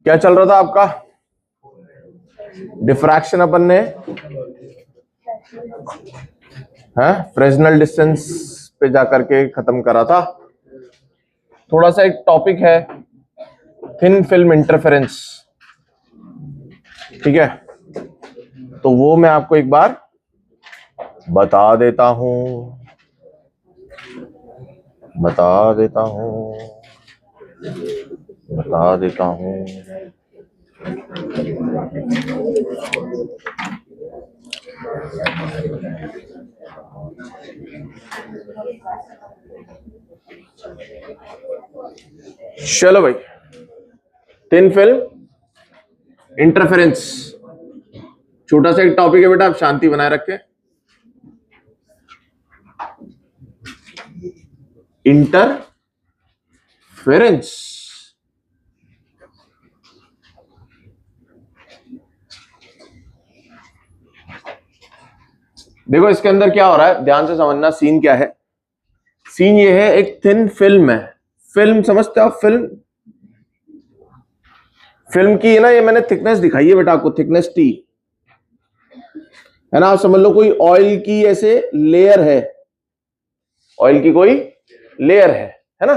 क्या चल रहा था आपका? डिफ्रैक्शन अपन ने फ्रेस्नेल डिस्टेंस पे जाकर के खत्म करा था। थोड़ा सा एक टॉपिक है थिन फिल्म इंटरफेरेंस, ठीक है? तो वो मैं आपको एक बार बता देता हूं। चलो भाई, थिन फिल्म इंटरफेरेंस छोटा सा एक टॉपिक है बेटा, आप शांति बनाए रखें। इंटरफेरेंस देखो इसके अंदर क्या हो रहा है, ध्यान से समझना। सीन क्या है? सीन ये है, एक थिन फिल्म है। फिल्म समझते हो आप? फिल्म की है ना, ये मैंने थिकनेस दिखाई है बेटा आपको, थिकनेस टी है ना। आप समझ लो कोई ऑयल की ऐसे लेयर है, ऑयल की कोई लेयर है ना।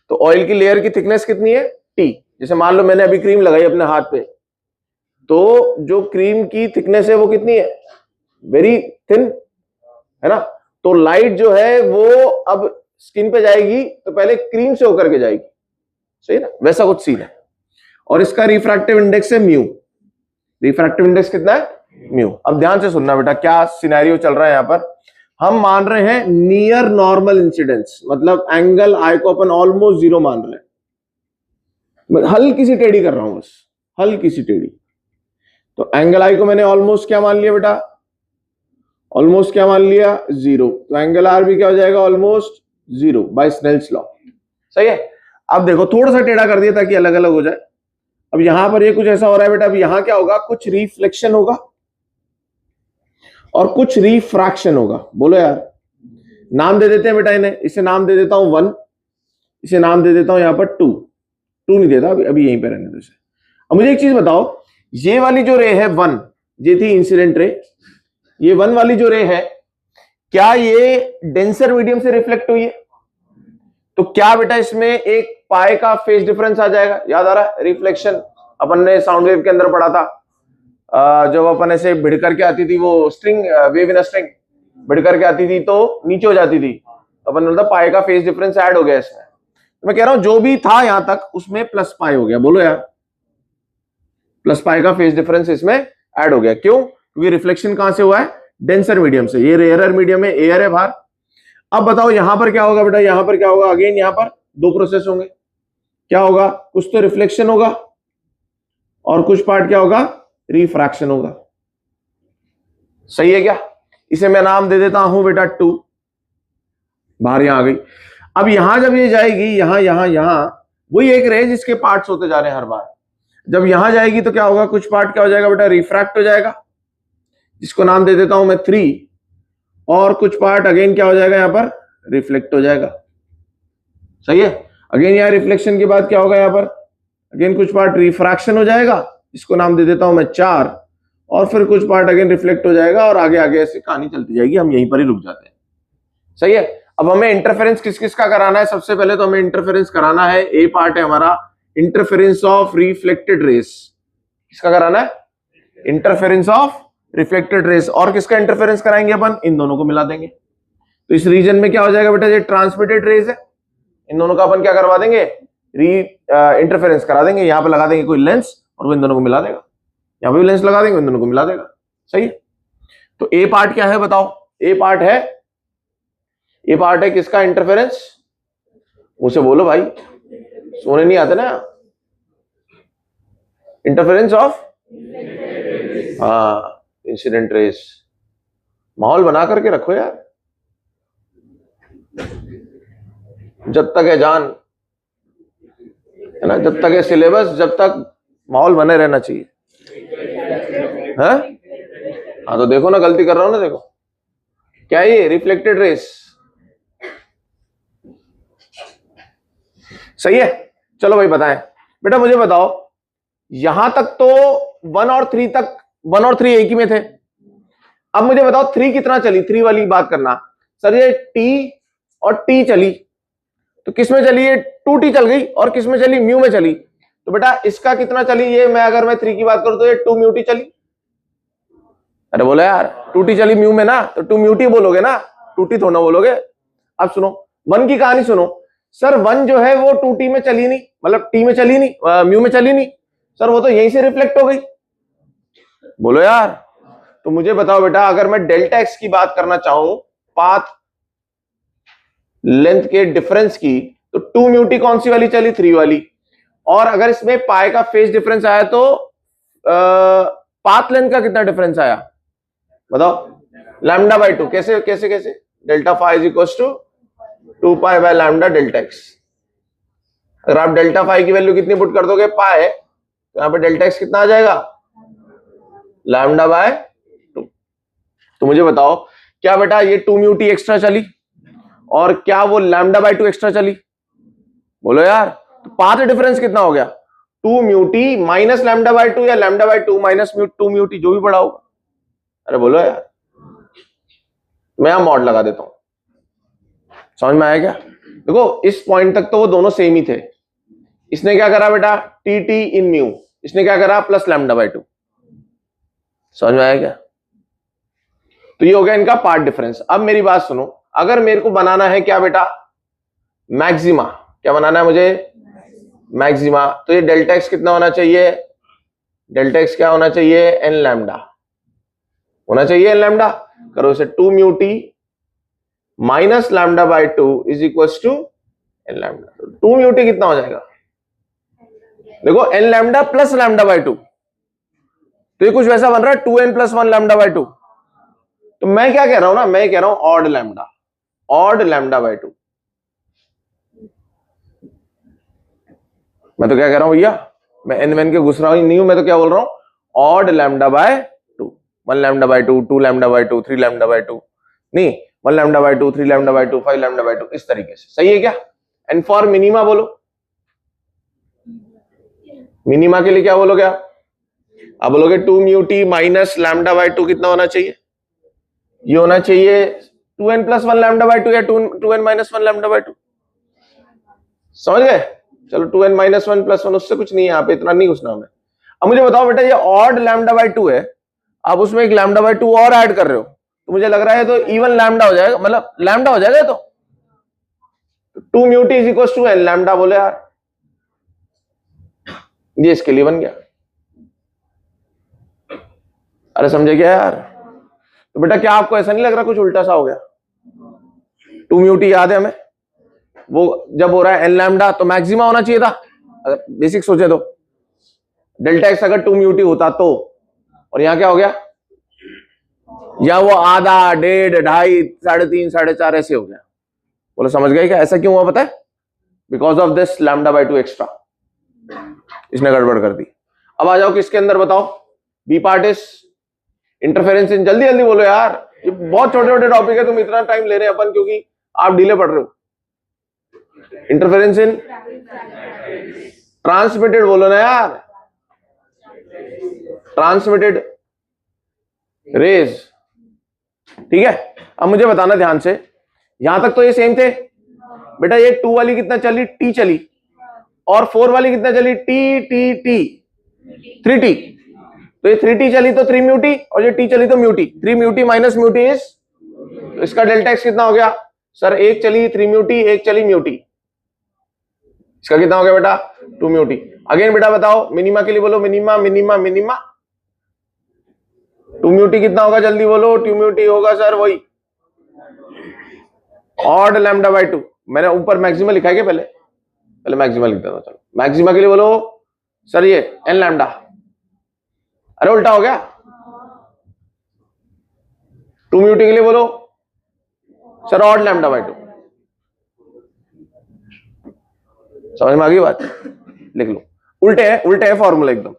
तो ऑयल की लेयर की थिकनेस कितनी है? टी। जैसे मान लो मैंने अभी क्रीम लगाई अपने हाथ पे, तो जो क्रीम की थिकनेस है वो कितनी है? वेरी थिन, है ना। तो लाइट जो है वो अब स्किन पे जाएगी तो पहले क्रीम से होकर के जाएगी, सही ना? वैसा कुछ सीन है। और इसका रिफ्रैक्टिव इंडेक्स है म्यू। रिफ्रैक्टिव इंडेक्स कितना है? म्यू। अब ध्यान से सुनना बेटा, क्या सिनेरियो चल रहा है यहां पर। हम मान रहे हैं नियर नॉर्मल इंसिडेंस, मतलब एंगल आई को अपन ऑलमोस्ट जीरो मान रहे हैं। हल्की सी टेढ़ी कर रहा हूं बस, हल्की सी टेढ़ी। तो एंगल आई को मैंने ऑलमोस्ट क्या मान लिया बेटा? ऑलमोस्ट क्या मान लिया? जीरो। तो एंगल आर भी क्या हो जाएगा? Almost zero by Snell's law, सही है। अब देखो थोड़ा सा टेढ़ा कर दिया ताकि अलग अलग हो जाए। अब यहां पर ये कुछ ऐसा हो रहा है बेटा, अब यहां क्या होगा? कुछ रिफ्लेक्शन होगा और कुछ रिफ्रैक्शन होगा। बोलो यार, नाम दे देते हैं बेटा इन्हें। इसे नाम दे देता हूं 1, इसे नाम दे देता हूं यहां पर 2। 2 नहीं देता, अभी यहीं पे रहने दो इसे। अब मुझे एक चीज बताओ, ये वाली जो रे है 1, ये थी इंसिडेंट रे। ये 1 वाली जो रे है, क्या ये डेंसर मीडियम से रिफ्लेक्ट हुई है? तो क्या बेटा इसमें एक पाई का फेज डिफरेंस आ जाएगा? याद आ रहा है? रिफ्लेक्शन अपन ने साउंड वेव के अंदर पढ़ा था। जब अपन ऐसे भिड़ करके आती थी वो string, wave in a string भिड़ करके आती थी तो नीचे हो जाती थी, तो अपन बोलता पाई का फेज डिफरेंस ऐड हो गया इसमें। तो मैं कह रहा हूं जो भी था यहां तक उसमें प्लस पाई हो गया। बोलो यार, प्लस पाई का फेज डिफरेंस इसमें ऐड हो गया। क्यों? क्योंकि रिफ्लेक्शन कहां से हुआ है? डेंसर मीडियम से। ये रेयरर मीडियम है, एयर है बाहर। अब बताओ यहां पर क्या होगा बेटा? यहां पर क्या होगा? अगेन यहां पर दो प्रोसेस होंगे। क्या होगा? कुछ तो रिफ्लेक्शन होगा और कुछ पार्ट क्या होगा? रिफ्रैक्शन होगा। सही है क्या? इसे मैं नाम दे देता हूं बेटा 2। बाहर यहां आ गई। अब यहां जब ये जाएगी, यहां वही एक रे जिसके पार्ट्स होते जा रहे हैं हर बार। जब यहां जाएगी तो क्या होगा? कुछ पार्ट क्या हो जाएगा बेटा? रिफ्रैक्ट हो जाएगा, जिसको नाम दे देता हूं मैं 3। और कुछ पार्ट अगेन क्या हो जाएगा? यहां पर रिफ्लेक्ट हो जाएगा। सही है। अगेन यहां रिफ्लेक्शन के बाद क्या होगा? यहां पर अगेन कुछ पार्ट रिफ्रैक्शन हो जाएगा, जिसको नाम दे देता हूं मैं 4। और फिर कुछ पार्ट अगेन रिफ्लेक्ट हो जाएगा और आगे आगे ऐसे कहानी चलती जाएगी। हम यहीं पर ही रुक जाते हैं। सही है। अब हमें इंटरफेरेंस किस किस का कराना है? सबसे पहले तो हमें इंटरफेरेंस कराना है, ए पार्ट है हमारा, इंटरफेरेंस ऑफ रिफ्लेक्टेड रेस। किसका कराना है? Interference of reflected rays. और किसका इंटरफेरेंस कराएंगे अपन? इन दोनों को मिला देंगे। तो इस रीजन में क्या हो जाएगा बेटा? ये ट्रांसमिटेड रेस है, इन दोनों का अपन क्या करवा देंगे? इंटरफेरेंस करा देंगे। यहां पे लगा देंगे कोई लेंस और वो इन दोनों को मिला देगा। यहां पे भी लेंस लगा देंगे, इन दोनों को मिला देगा। सही है। तो ए पार्ट क्या है बताओ? ए पार्ट है किसका इंटरफेरेंस? मुझसे बोलो भाई, सोने नहीं आते ना। Interference of incident rays. माहौल बना करके रखो यार, जब तक है जान, है ना, जब तक है सिलेबस, जब तक माहौल बने रहना चाहिए। हाँ तो देखो ना, गलती कर रहा हूं ना, देखो क्या है ये? Reflected rays. सही है। चलो भाई बताएं बेटा, मुझे बताओ यहां तक तो 1 और 3 तक, 1 और 3 एक ही में थे। अब मुझे बताओ 3 कितना चली, 3 वाली बात करना। सर ये t और t चली, तो किस में चली? ये 2t चल गई, और किस में चली? म्यू में चली। तो बेटा इसका कितना चली? ये मैं अगर मैं 3 की बात करूं तो ये 2 म्यू t चली। अरे बोला यार 2t चली म्यू में ना, तो 2 म्यू t बोलोगे ना, 2t थोड़ा बोलोगे। अब सुनो 1 की कहानी सुनो। सर 1 जो है वो 2t में चली नहीं, मतलब t में चली नहीं, म्यू में चली नहीं। सर वो तो यहीं से रिफ्लेक्ट हो गई। बोलो यार। तो मुझे बताओ बेटा, अगर मैं डेल्टा एक्स की बात करना चाहूं पाथ लेंथ के डिफरेंस की, तो 2 म्यू टी कौन सी वाली चली? 3 वाली। और अगर इसमें पाई का फेज डिफरेंस आया तो पाथ लेंथ का कितना डिफरेंस आया बताओ? Lambda by 2। कैसे कैसे कैसे? Delta phi is equal to 2 pi by lambda delta x. अगर आप डेल्टा फाई की वैल्यू कितनी पुट कर दोगे? पाई, तो यहां पे डेल्टा एक्स कितना आ जाएगा? Lambda by 2। तो मुझे बताओ क्या बेटा ये 2 म्यू टी एक्स्ट्रा चली और क्या वो लैम्डा बाय 2 एक्स्ट्रा चली? बोलो यार। तो पाथ डिफरेंस कितना हो गया? 2 mu t minus lambda by 2 या lambda by 2 minus 2 mu T, जो भी पड़ा होगा। अरे बोलो यार। मैं यहां मॉड लगा देता हूं, समझ में आया क्या? देखो इस पॉइंट तक तो वो दोनों सेम ही थे। इसने क्या करा बेटा? टी टी इन म्यू, इसने क्या करा? Plus lambda by 2। समझ में आया क्या? तो ये हो गया इनका पार्ट डिफरेंस। अब मेरी बात सुनो, अगर मेरे को बनाना है क्या बेटा? मैक्सिमा। क्या बनाना है मुझे? मैक्सिमा। तो ये डेल्टा एक्स कितना होना चाहिए? डेल्टा एक्स क्या होना चाहिए? एन लैम्डा होना चाहिए, एन लैम्डा। करो इसे 2 mu t minus lambda by 2 is equal to n lambda. 2 mu t कितना हो जाएगा? देखो n lambda plus lambda by 2, तो ये कुछ वैसा बन रहा है 2n प्लस 1 लैम्डा बाय 2। तो मैं क्या कह रहा हूं ना, मैं कह रहा हूं odd lambda, odd lambda by 2। मैं तो क्या कह रहा हूं भैया? मैं एन वेन के घुस रहा हूं नहीं हूं, मैं तो क्या बोल रहा हूं? Odd lambda by 2। 1 lambda by 2, 2 lambda by 2, 3 lambda by 2, नहीं 1 lambda by 2, 3 lambda by 2, 5 lambda by 2, इस तरीके से। सही है क्या? एंड फॉर मिनिमा बोलो, मिनिमा के लिए क्या बोलोगे आप? आप बोलोगे 2 mu t minus lambda by 2 कितना होना चाहिए? ये होना चाहिए 2n प्लस 1 लैम्डा बाय 2 या 2n माइनस 1 लैम्डा बाय 2। समझ गए? चलो 2n माइनस 1 प्लस 1, उससे कुछ नहीं है, यहाँ पे इतना नहीं घुसना हमें। अब मुझे बताओ बेटा, ये ऑड लैम्डा बाय 2 है, आप उसमें एक लैम्डा बाय 2 और ऐड कर रहे हो, तो मुझे लग रहा है तो इवन लैम्डा हो जाएगा, मतलब लैम्डा हो जाएगा। तो 2 mu t is equal to n lambda बोले यार, ये इसके लिए बन गया। अरे समझे क्या यार? तो बेटा क्या आपको ऐसा नहीं लग रहा कुछ उल्टा सा हो गया? 2 म्यू टी याद है हमें, वो जब हो रहा है एन लैम्डा तो मैक्सिमा होना चाहिए था, अगर बेसिक सोचे तो। डेल्टा एक्स अगर 2 म्यू टी होता तो, और यहां क्या हो गया? या वो आधा, 1.5, 2.5, 3.5, 4.5 ऐसे हो गया। बोलो समझ गए क्या? ऐसा क्यों हुआ पता है? Because of this lambda by 2 extra, इसने गड़बड़ कर दी। अब आ जाओ किसके अंदर बताओ? B part is interference in. जल्दी जल्दी बोलो यार, ये बहुत छोटे छोटे टॉपिक है, तुम इतना टाइम ले रहे हैं अपन क्योंकि आप डीले पढ़ रहे हो। इंटरफेरेंस इन ट्रांसमिटेड बोलो ना यार, ट्रांसमिटेड रेज। ठीक है? अब मुझे बताना ध्यान से, यहां तक तो ये सेम थे बेटा। ये 2 वाली कितना चली? टी चली, और 4 वाली कितना चली? T T T 3t। तो ये 3t चली तो 3 म्यू टी, और ये t चली तो mu T. 3 mu t minus mu t is, तो इसका डेल्टा एक्स कितना हो गया? सर एक चली 3 म्यू टी, एक चली म्यू टी, इसका कितना हो गया बेटा? 2 म्यू टी। अगेन बेटा बताओ मिनिमा के लिए बोलो, minima minima minima. 2 mu t कितना होगा? जल्दी बोलो। 2 म्यू टी होगा सर वही ऑड लैम्डा बाय 2। मैंने ऊपर मैक्सिमा लिखा है क्या? पहले मैक्सिमा लिख देता हूं। चलो मैक्सिमा के लिए बोलो सर ये एन लैम्डा। अरे उल्टा हो गया। 2 म्यू टी के लिए बोलो सर ऑड लैम्डा बाय 2। समझ में आ गई बात? लिख लो, उल्टे है फॉर्मूला एकदम।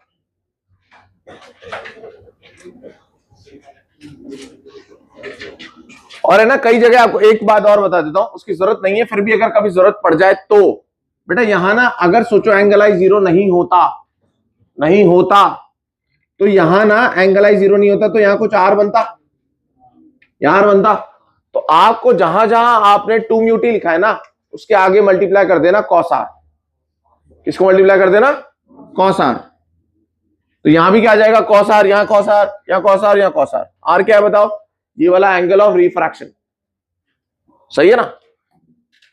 और है ना, कई जगह आपको एक बात और बता देता हूं, उसकी जरूरत नहीं है, फिर भी अगर कभी जरूरत पड़ जाए तो बेटा यहां ना, अगर सोचो एंगल आई 0 नहीं होता नहीं होता। तो यहां ना एंगल आई जीरो नहीं होता, तो यहां कुछ आर बनता, यहां बनता। तो आपको जहां जहां आपने 2 म्यू टी लिखा है ना, उसके आगे मल्टीप्लाई कर देना कॉस आर। किसको मल्टीप्लाई कर देना? Cos r. तो यहां भी क्या आ जाएगा? कॉस आर, यहां कॉस आर, यहां कॉस आर, यहां कॉस आर। आर क्या है बताओ? ये वाला एंगल ऑफ रिफ्रैक्शन। सही है ना?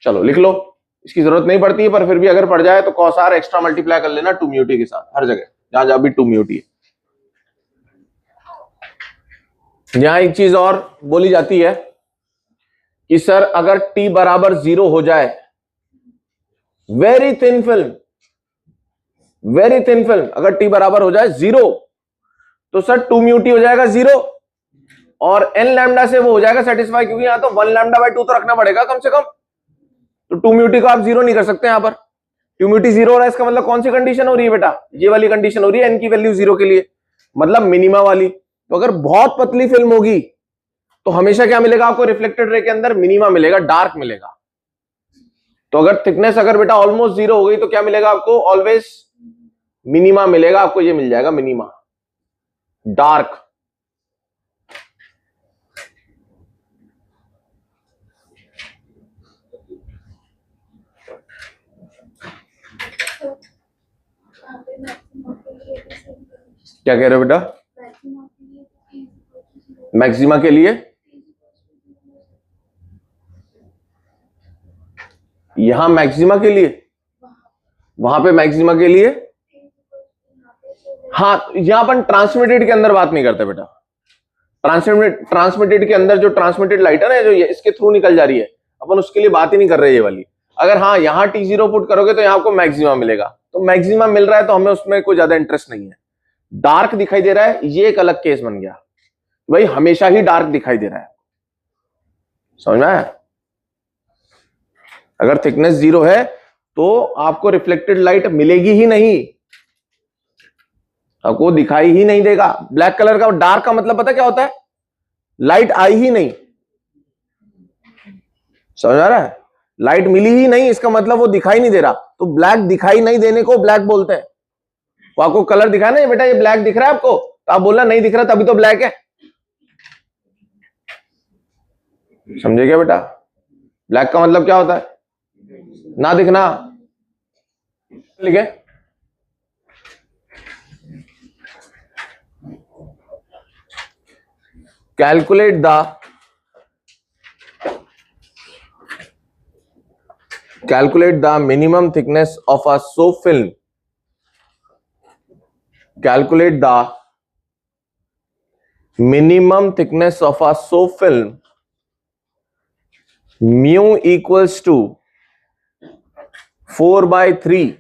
चलो लिख लो, इसकी जरूरत नहीं पड़ती है, पर फिर भी अगर पड़ जाए तो कॉस आर एक्स्ट्रा मल्टीप्लाई कर लेना 2 म्यू टी के साथ, हर जगह जहां जहां भी 2 म्यू टी है। यहां एक चीज और बोली जाती है कि सर अगर t बराबर 0 हो जाए, very thin film, very thin film, अगर t बराबर हो जाए 0, तो सर 2 म्यू टी हो जाएगा 0 और n लैम्डा से वो हो जाएगा सेटिस्फाई, क्योंकि यहां तो 1 लैम्डा बाय 2 तो रखना पड़ेगा कम से कम। तो 2 म्यू टी को आप 0 नहीं कर सकते यहां पर। 2 म्यू टी 0 हो रहा है, इसका मतलब कौन सी कंडीशन हो रही है बेटा? ये वाली कंडीशन हो रही है n की वैल्यू 0 के लिए, मतलब मिनिमा वाली। तो अगर बहुत पतली फिल्म होगी तो हमेशा क्या मिलेगा आपको? रिफ्लेक्टेड रे के अंदर मिनिमा मिलेगा, डार्क मिलेगा। तो अगर थिकनेस अगर बेटा ऑलमोस्ट 0 हो गई तो क्या मिलेगा आपको? ऑलवेज मिनिमा मिलेगा आपको, ये मिल जाएगा मिनिमा, डार्क। क्या कह रहे हो बेटा? मैक्सिमा के लिए यहां मैक्सिमा के लिए, वहां पे मैक्सिमा के लिए, हाँ यहां पर ट्रांसमिटेड के अंदर बात नहीं करते बेटा। ट्रांसमिटेड के अंदर जो ट्रांसमिटेड लाइट है ना, जो इसके थ्रू निकल जा रही है, अपन उसके लिए बात ही नहीं कर रहे ये वाली। अगर हाँ यहां T0 पुट करोगे तो यहां आपको मैक्सिमा मिलेगा, तो मैक्सिमा मिल रहा है तो हमें उसमें कोई ज्यादा इंटरेस्ट नहीं है। डार्क दिखाई दे रहा है, ये एक अलग केस बन गया भाई, हमेशा ही डार्क दिखाई दे रहा है, समझ में आया? अगर थिकनेस 0 है तो आपको रिफ्लेक्टेड लाइट मिलेगी ही नहीं, आपको दिखाई ही नहीं देगा। ब्लैक कलर का डार्क का मतलब पता क्या होता है? लाइट आई ही नहीं, समझ आ रहा है? लाइट मिली ही नहीं, इसका मतलब वो दिखाई नहीं दे रहा। तो ब्लैक दिखाई नहीं देने को ब्लैक बोलते हैं। वो आपको कलर दिखा ना, ये बेटा ये ब्लैक दिख रहा है आपको, तो आप बोलना नहीं दिख रहा तभी तो ब्लैक है। समझे क्या बेटा? ब्लैक का मतलब क्या होता है? ना दिखना। लिखे calculate the minimum thickness of a soap film. Calculate the minimum thickness of a soap film. Mu equals to 4/3.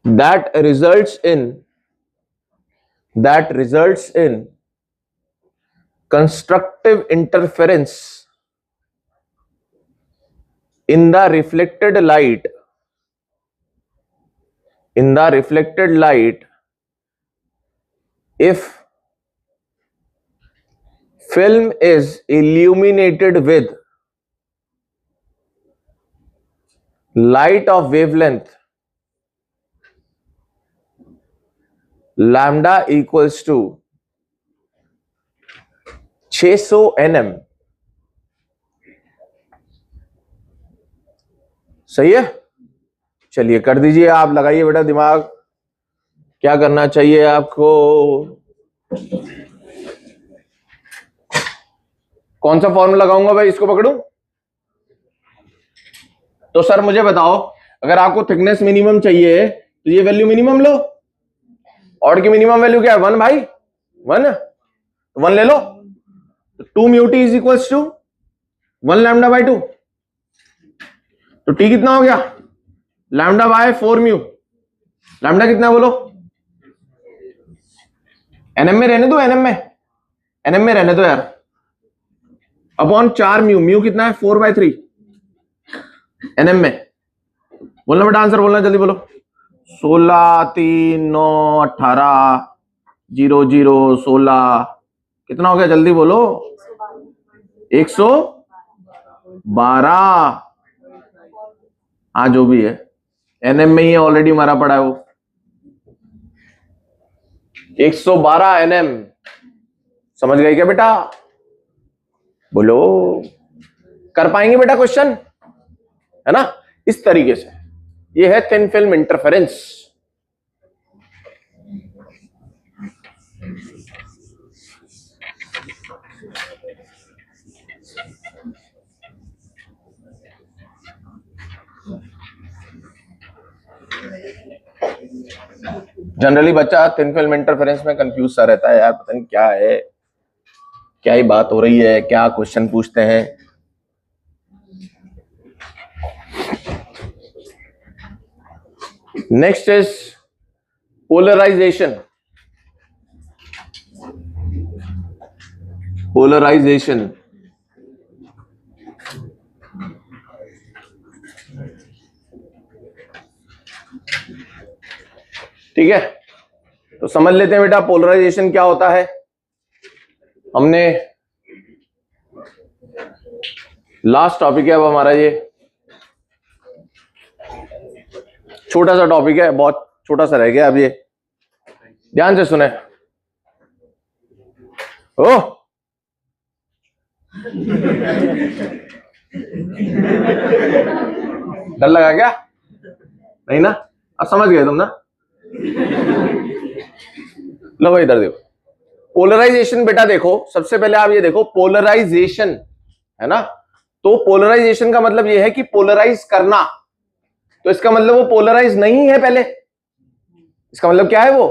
That results in constructive interference in the reflected light, if film is illuminated with light of wavelength lambda equals to 600 nm। सही है? चलिए कर दीजिए, आप लगाइए बेटा दिमाग, क्या करना चाहिए आपको? कौन सा फॉर्मूला लगाऊंगा भाई, इसको पकड़ूं? तो सर मुझे बताओ, अगर आपको थिकनेस मिनिमम चाहिए तो ये वैल्यू मिनिमम लो। ऑड की मिनिमम वैल्यू क्या है? 1 भाई, 1 ले लो। 2 mu t is equals to 1 lambda by 2। तो टी कितना हो गया? Lambda by 4 mu. लैम्डा कितना बोलो? एनएम में रहने दो, एनएम में रहने दो यार। अपॉन 4 म्यू, म्यू कितना है? 4/3 एनएम में। बोलना बेटा आंसर बोलना, जल्दी बोलो। 16 3 9 18 0 0 16 कितना हो गया? जल्दी बोलो। 112। हाँ जो भी है, एनएम में ही ऑलरेडी मारा पड़ा है वो 112 एनएम। समझ गए क्या बेटा? बोलो, कर पाएंगे बेटा क्वेश्चन, है ना? इस तरीके से ये है थिन फिल्म इंटरफेरेंस। जनरली बच्चा थिन फिल्म इंटरफेरेंस में कंफ्यूज सा रहता है, यार पता नहीं क्या है, क्या ही बात हो रही है, क्या क्वेश्चन पूछते हैं। Next is polarisation. पोलराइजेशन ठीक है, तो समझ लेते हैं बेटा पोलराइजेशन क्या होता है। हमने लास्ट टॉपिक है अब हमारा, ये छोटा सा टॉपिक है, बहुत छोटा सा रह गया अब ये, ध्यान से सुने। ओ डर लगा क्या? नहीं ना, अब समझ गए तुम ना? लो भाई इधर देखो, पोलराइजेशन बेटा देखो, सबसे पहले आप ये देखो पोलराइजेशन है ना, तो पोलराइजेशन का मतलब ये है कि पोलराइज करना, तो इसका मतलब वो पोलराइज नहीं है पहले, इसका मतलब क्या है, वो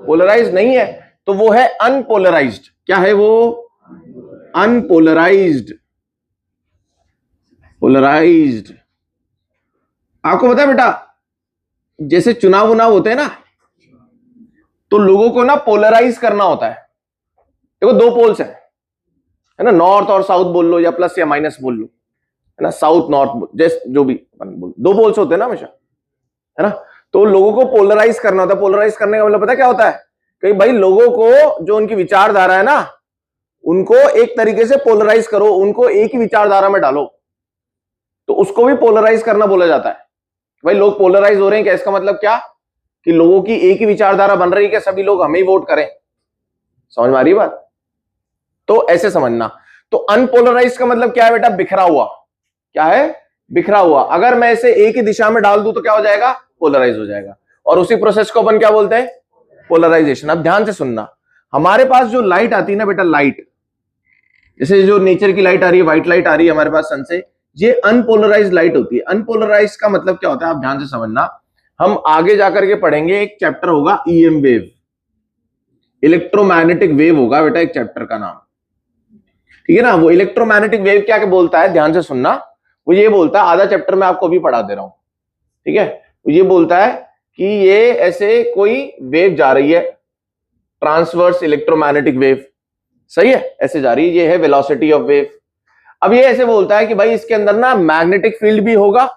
पोलराइज नहीं है, तो वो है अनपोलराइज्ड। क्या है वो? अनपोलराइज्ड। पोलराइज्ड आपको पता है बेटा, जैसे चुनाव उनाव होते हैं ना, तो लोगों को ना पोलराइज करना होता है। देखो दो पोल्स है ना, नॉर्थ और साउथ बोल लो या प्लस या माइनस बोल लो, है ना, साउथ नॉर्थ जैसे जो भी दो पोल्स होते हैं ना हमेशा, है ना, तो लोगों को पोलराइज करना होता है। पोलराइज करने का मतलब पता क्या होता है कि भाई लोगों को जो उनकी विचारधारा है ना, उनको एक तरीके से पोलराइज करो, उनको एक ही विचारधारा में डालो, तो उसको भी पोलराइज करना बोला जाता है। भाई लोग पोलराइज हो रहे हैं क्या, इसका मतलब क्या कि लोगों की एक ही विचारधारा बन रही है कि सभी लोग हमें ही वोट करें। समझ में आ रही बात? तो ऐसे समझना। तो अनपोलराइज का मतलब क्या है बेटा? बिखरा हुआ। क्या है? बिखरा हुआ। अगर मैं इसे एक ही दिशा में डाल दूं तो क्या हो जाएगा? पोलराइज हो जाएगा। और उसी प्रोसेस को अपन क्या बोलते हैं? पोलराइजेशन। अब ध्यान से सुनना, हमारे पास जो लाइट आती है ना बेटा, लाइट जैसे जो नेचर की लाइट आ रही है, व्हाइट लाइट आ रही है हमारे पास सन से, ये अनपोलराइज लाइट होती है। अनपोलराइज का मतलब क्या होता है, आप ध्यान से समझना। हम आगे जाकर के पढ़ेंगे, एक चैप्टर होगा ईएम वेव, इलेक्ट्रोमैग्नेटिक वेव होगा बेटा एक चैप्टर का नाम, ठीक है ना। वो इलेक्ट्रोमैग्नेटिक वेव क्या बोलता है, ध्यान से सुनना। वो ये बोलता है, आधा चैप्टर मैं आपको अभी पढ़ा दे रहा हूं, ठीक है। वो ये बोलता है कि ये ऐसे कोई वेव जा रही है, ट्रांसवर्स इलेक्ट्रोमैग्नेटिक वेव, सही है, ऐसे जा रही है, ये है वेलोसिटी ऑफ वेव। अब ये ऐसे बोलता है कि भाई इसके अंदर ना मैग्नेटिक फील्ड भी होगा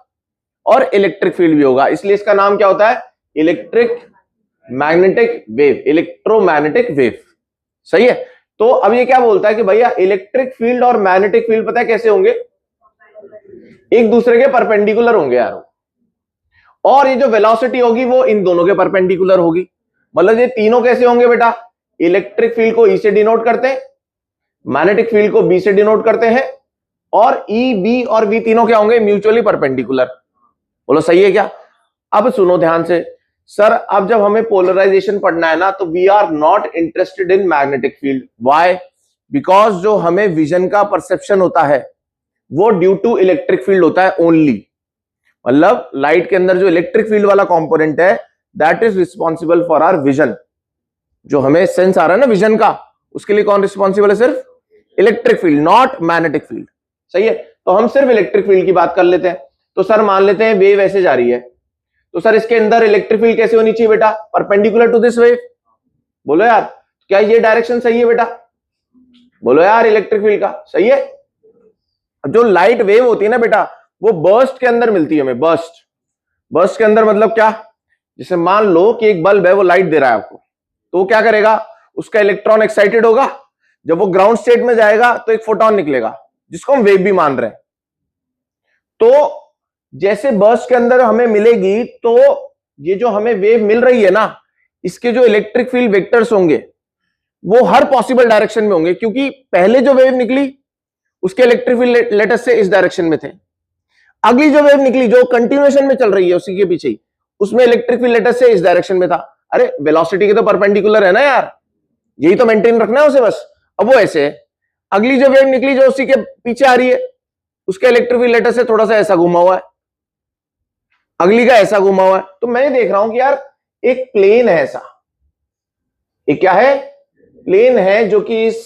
और इलेक्ट्रिक फील्ड भी होगा, इसलिए इसका नाम क्या होता है? Electric magnetic wave, electromagnetic wave, सही है। तो अब ये क्या बोलता है कि भैया इलेक्ट्रिक फील्ड और मैग्नेटिक फील्ड पता है कैसे होंगे? एक दूसरे के परपेंडिकुलर होंगे यार, और ये जो वेलोसिटी होगी वो इन दोनों के परपेंडिकुलर होगी। मतलब ये तीनों कैसे होंगे बेटा? इलेक्ट्रिक फील्ड को ई से डिनोट करते हैं, मैग्नेटिक फील्ड को बी से डिनोट करते हैं, और ई, बी और बी तीनों क्या होंगे? Mutually perpendicular. बोलो सही है क्या? अब सुनो ध्यान से, सर अब जब हमें पोलराइजेशन पढ़ना है ना, तो we are not interested in magnetic field. Why? Because जो हमें विजन का परसेप्शन होता है वो ड्यू टू इलेक्ट्रिक फील्ड होता है ओनली। मतलब लाइट के अंदर जो इलेक्ट्रिक फील्ड वाला कंपोनेंट है, that is responsible for our vision. जो हमें सेंस आ रहा है ना विजन का, उसके लिए कौन रिस्पॉन्सिबल है? सिर्फ electric field, not magnetic field, सही है। तो हम सिर्फ इलेक्ट्रिक फील्ड की बात कर लेते हैं। तो सर मान लेते हैं वेव ऐसे जा रही है, तो सर इसके अंदर इलेक्ट्रिक फील्ड कैसे होनी चाहिए बेटा? Perpendicular to this wave. बोलो यार, क्या ये डायरेक्शन सही है बेटा? बोलो यार, इलेक्ट्रिक फील्ड का सही है। जो लाइट वेव होती है ना बेटा, वो बर्स्ट के अंदर मिलती है हमें। बर्स्ट, बर्स्ट के अंदर मतलब क्या? जैसे मान लो कि एक बल्ब है, वो लाइट दे रहा है आपको, तो वो क्या करेगा? उसका इलेक्ट्रॉन एक्साइटेड होगा, जब वो ग्राउंड स्टेट में जाएगा तो एक फोटोन निकलेगा, जिसको हम वेव भी मान रहे हैं। तो जैसे बर्स्ट के अंदर हमें मिलेगी, तो ये जो हमें वेव मिल रही है ना, इसके जो इलेक्ट्रिक फील्ड वेक्टर्स होंगे वो हर पॉसिबल डायरेक्शन में होंगे, क्योंकि पहले जो वेव निकली उसके इलेक्ट्रिक फील्ड लेटस से इस डायरेक्शन में थे, अगली जो वेव निकली जो कंटिन्यूएशन में चल रही है उसी के पीछे ही, उसमें इलेक्ट्रिक फील्ड लेटस से इस डायरेक्शन में था। अरे वेलोसिटी के तो परपेंडिकुलर है ना यार, यही तो मेंटेन रखना है उसे बस। अब वो ऐसे है, अगली जो वेव निकली जो उसी के पीछे आ रही है, उसका इलेक्ट्रिक फील्ड लेटस से थोड़ा सा ऐसा घुमा हुआ है, अगली का ऐसा घुमा हुआ है। तो मैं देख रहा हूं कि यार एक प्लेन है ऐसा, एक क्या है, प्लेन है जो कि इस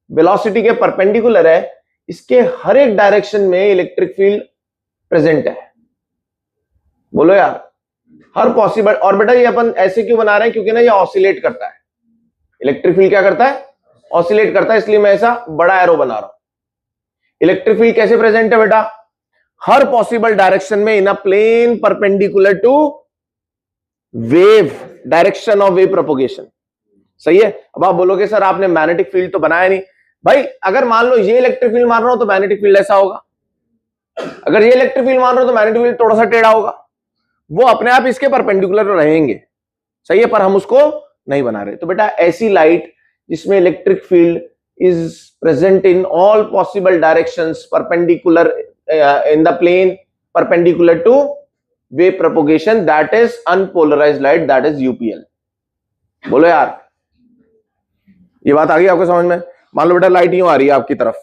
वेलोसिटी के परपेंडिकुलर है, इसके हर एक डायरेक्शन में इलेक्ट्रिक फील्ड प्रेजेंट है। बोलो यार, हर पॉसिबल। और बेटा ये अपन ऐसे क्यों बना रहे हैं, क्योंकि ना ये ऑसिलेट करता है, इलेक्ट्रिक फील्ड क्या करता है, ऑसिलेट करता है, इसलिए मैं ऐसा बड़ा एरो बना रहा हूं। इलेक्ट्रिक फील्ड कैसे प्रेजेंट है बेटा, हर पॉसिबल डायरेक्शन में in a plane perpendicular to wave, direction of wave propagation. सही है। अब आप बोलोगे सर आपने मैग्नेटिक फील्ड तो बनाया नहीं। भाई अगर मान लो ये इलेक्ट्रिक फील्ड मान रहा हूं तो मैग्नेटिक फील्ड ऐसा होगा, अगर ये इलेक्ट्रिक फील्ड मान रहा हूं तो मैग्नेटिक फील्ड थोड़ा सा टेढ़ा होगा, वो अपने आप इसके परपेंडिकुलर रहेंगे। सही है, पर हम उसको नहीं बना रहे। तो बेटा ऐसी लाइट जिसमें electric field is present in all possible directions perpendicular in the plane perpendicular to wave propagation, that is unpolarised light, that is UPL. बोलो यार, ये बात आ गई आपको समझ में। मान लो बेटा लाइट यूं आ रही है आपकी तरफ,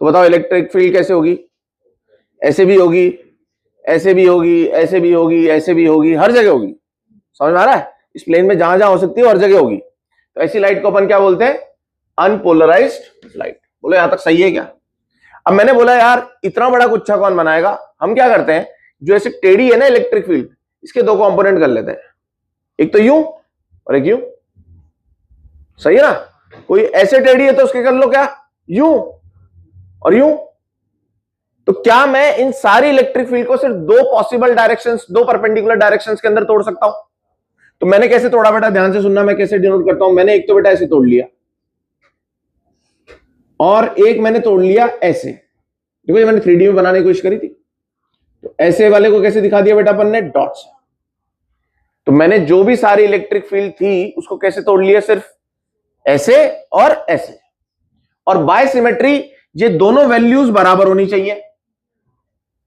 तो बताओ इलेक्ट्रिक फील्ड कैसे होगी, ऐसे भी होगी, ऐसे भी होगी, ऐसे भी होगी, ऐसे भी होगी, हर जगह होगी। समझ में आ रहा है, इस प्लेन में जहां जहां हो सकती है हर जगह होगी। तो ऐसी लाइट को अपन क्या बोलते हैं, अनपोलराइज्ड लाइट। बोलो यहां तक सही है क्या। अब मैंने बोला यार इतना बड़ा गुच्छा कौन बनाएगा, हम क्या करते हैं, जो ऐसे टेढ़ी है ना इलेक्ट्रिक फील्ड, इसके दो कंपोनेंट कर लेते हैं, एक तो यूं और एक यूं। सही है ना, कोई ऐसे टेढ़ी है तो उसके कर लो क्या, यूं और यूं। तो क्या मैं इन सारी इलेक्ट्रिक फील्ड को सिर्फ दो पॉसिबल डायरेक्शंस, दो परपेंडिकुलर डायरेक्शंस के अंदर तोड़ सकता हूं। तो मैंने कैसे तोड़ा बेटा, ध्यान से सुनना, मैं कैसे डिनोट करता हूं। मैंने एक तो बेटा ऐसे तोड़ लिया और एक मैंने तोड़ लिया ऐसे। देखो ये मैंने 3D में बनाने की कोशिश करी थी, तो ऐसे वाले को कैसे दिखा दिया बेटा अपन ने, डॉट से। तो मैंने जो भी सारी इलेक्ट्रिक फील्ड थी उसको कैसे तोड़ लिया, सिर्फ ऐसे और ऐसे। और बाय सिमेट्री ये दोनों वैल्यूज बराबर होनी चाहिए,